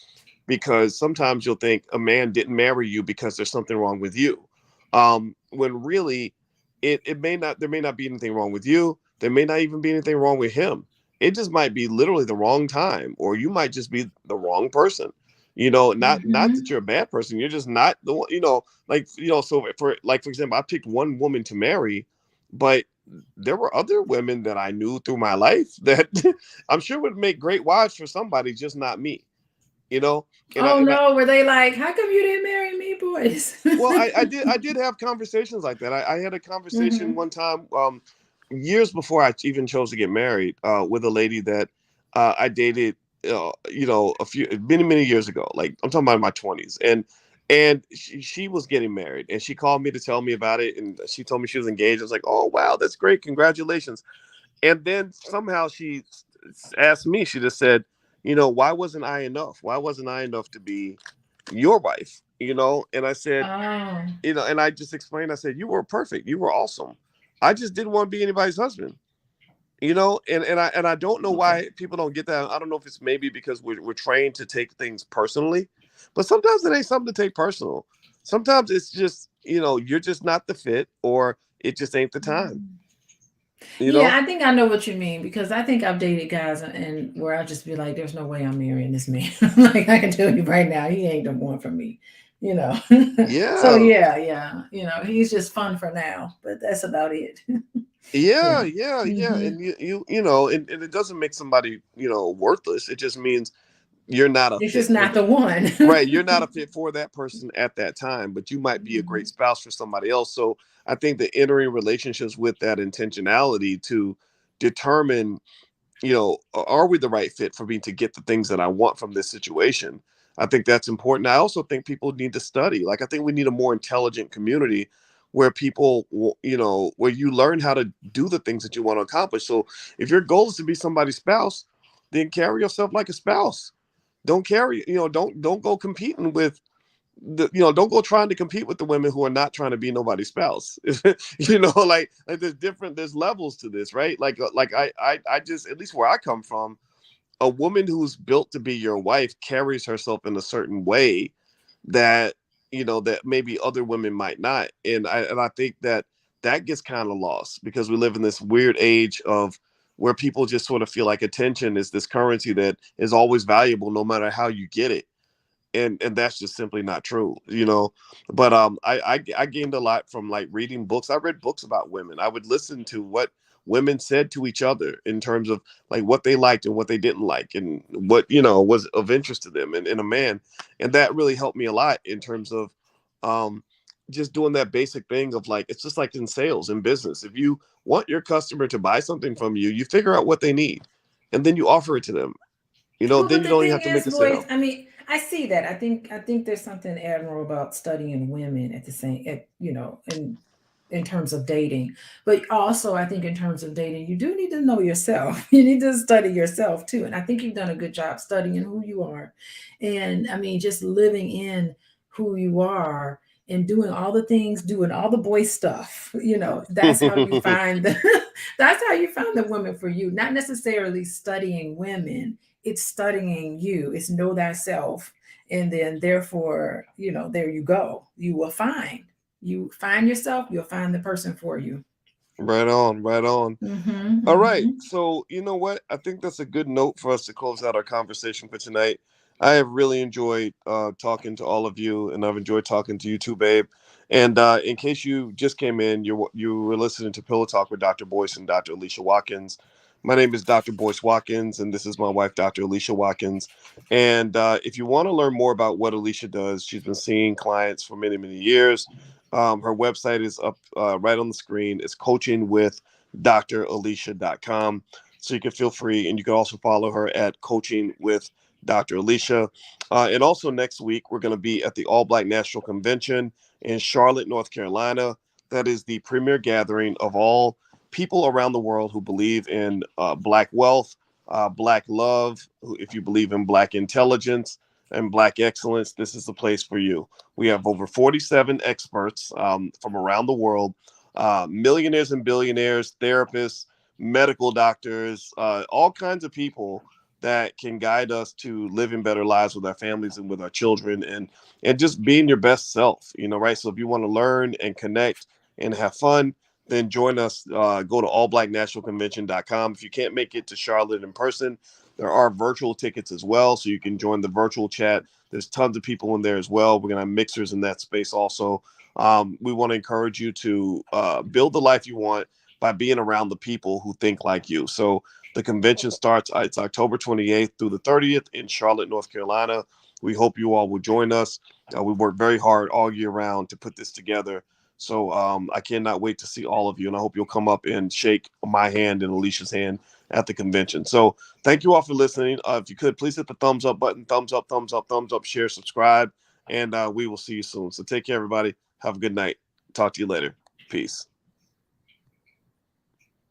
because sometimes you'll think a man didn't marry you because there's something wrong with you, when really it may not, there may not be anything wrong with you. There may not even be anything wrong with him. It just might be literally the wrong time, or you might just be the wrong person. Not that Hmm. you're a bad person. You're just not the one. So for example, I picked one woman to marry, but there were other women that I knew through my life that I'm sure would make great wives for somebody, just not me. You know, and I Oh and I no, were they like, how come you didn't marry me, boys? well, I did have conversations like that. I had a conversation Hmm. one time, years before I even chose to get married, with a lady that I dated, a few many years ago. Like, I'm talking about in my 20s, and she was getting married, and she called me to tell me about it, and she told me she was engaged. I was like, oh wow, that's great, congratulations. And then somehow she asked me, she just said, why wasn't I enough? Why wasn't I enough to be your wife? And I said, Oh, and I just explained, I said, you were perfect. You were awesome. I just didn't want to be anybody's husband. And I don't know okay. why people don't get that. I don't know if it's maybe because we're trained to take things personally, but sometimes it ain't something to take personal. Sometimes it's just, you're just not the fit, or it just ain't the time, you Yeah, know? I think I know what you mean because I think I've dated guys and where I just be like, there's no way I'm marrying this man. Like I can tell you right now, he ain't the one for me, you know. So Yeah. yeah, yeah, he's just fun for now, but that's about it. Yeah, Yeah. yeah, yeah. Hmm. And it doesn't make somebody, worthless. It just means you're not a It's fit just for not the the one. right. You're not a fit for that person at that time, but you might be a great Mhm. spouse for somebody else. So I think that entering relationships with that intentionality to determine, are we the right fit for me to get the things that I want from this situation? I think that's important. I also think people need to study. Like, I think we need a more intelligent community where people, where you learn how to do the things that you want to accomplish. So if your goal is to be somebody's spouse, then carry yourself like a spouse. Don't go competing with don't go trying to compete with the women who are not trying to be nobody's spouse. Like there's levels to this, right? Like I just, at least where I come from, a woman who's built to be your wife carries herself in a certain way that that maybe other women might not. And I think that gets kind of lost because we live in this weird age of where people just sort of feel like attention is this currency that is always valuable no matter how you get it. And that's just simply not true, but I gained a lot from like reading books. I read books about women. I would listen to what women said to each other in terms of like what they liked and what they didn't like and what was of interest to them and in a man. And that really helped me a lot in terms of um just doing that basic thing of like, it's just like in sales and business. If you want your customer to buy something from you, you figure out what they need and then you offer it to them. Well, Then but you the don't even thing have to make is, a Lloyd, sale. I mean, I see that. I think there's something admirable about studying women at the same, in terms of dating. But also, I think in terms of dating, you do need to know yourself. You need to study yourself too. And I think you've done a good job studying who you are, and I mean, just living in who you are and doing all the things, doing all the boy stuff. That's how you find the. That's how you find the women for you. Not necessarily studying women, it's studying you. It's know thyself, and then therefore, there you go. You find yourself, you'll find the person for you. Right on, right on. Mm-hmm, All right. mm-hmm. So, you know what? I think that's a good note for us to close out our conversation for tonight. I have really enjoyed talking to all of you, and I've enjoyed talking to you too, babe. And in case you just came in, you were listening to Pillow Talk with Dr. Boyce and Dr. Alicia Watkins. My name is Dr. Boyce Watkins, and this is my wife, Dr. Alicia Watkins. And if you want to learn more about what Alicia does, she's been seeing clients for many, many years. Her website is up right on the screen. It's coaching with dralicia.com. So you can feel free, and you can also follow her at Coaching with Dr. Alicia. And also next week, we're going to be at the All Black National Convention in Charlotte, North Carolina. That is the premier gathering of all people around the world who believe in Black wealth, Black love. If you believe in Black intelligence and Black excellence, this is the place for you. We have over 47 experts from around the world, millionaires and billionaires, therapists, medical doctors, all kinds of people that can guide us to living better lives with our families and with our children, and just being your best self, right? So if you want to learn and connect and have fun, then join us. Go to allblacknationalconvention.com. If you can't make it to Charlotte in person, there are virtual tickets as well, so you can join the virtual chat. There's tons of people in there as well. We're going to have mixers in that space also. We want to encourage you to build the life you want by being around the people who think like you. So the convention starts, it's October 28th through the 30th in Charlotte, North Carolina. We hope you all will join us. We work very hard all year round to put this together. So I cannot wait to see all of you, and I hope you'll come up and shake my hand and Alicia's hand at the convention. So thank you all for listening. If you could, please hit the thumbs up button, thumbs up, thumbs up, thumbs up, share, subscribe, and we will see you soon. So take care, everybody. Have a good night. Talk to you later. Peace.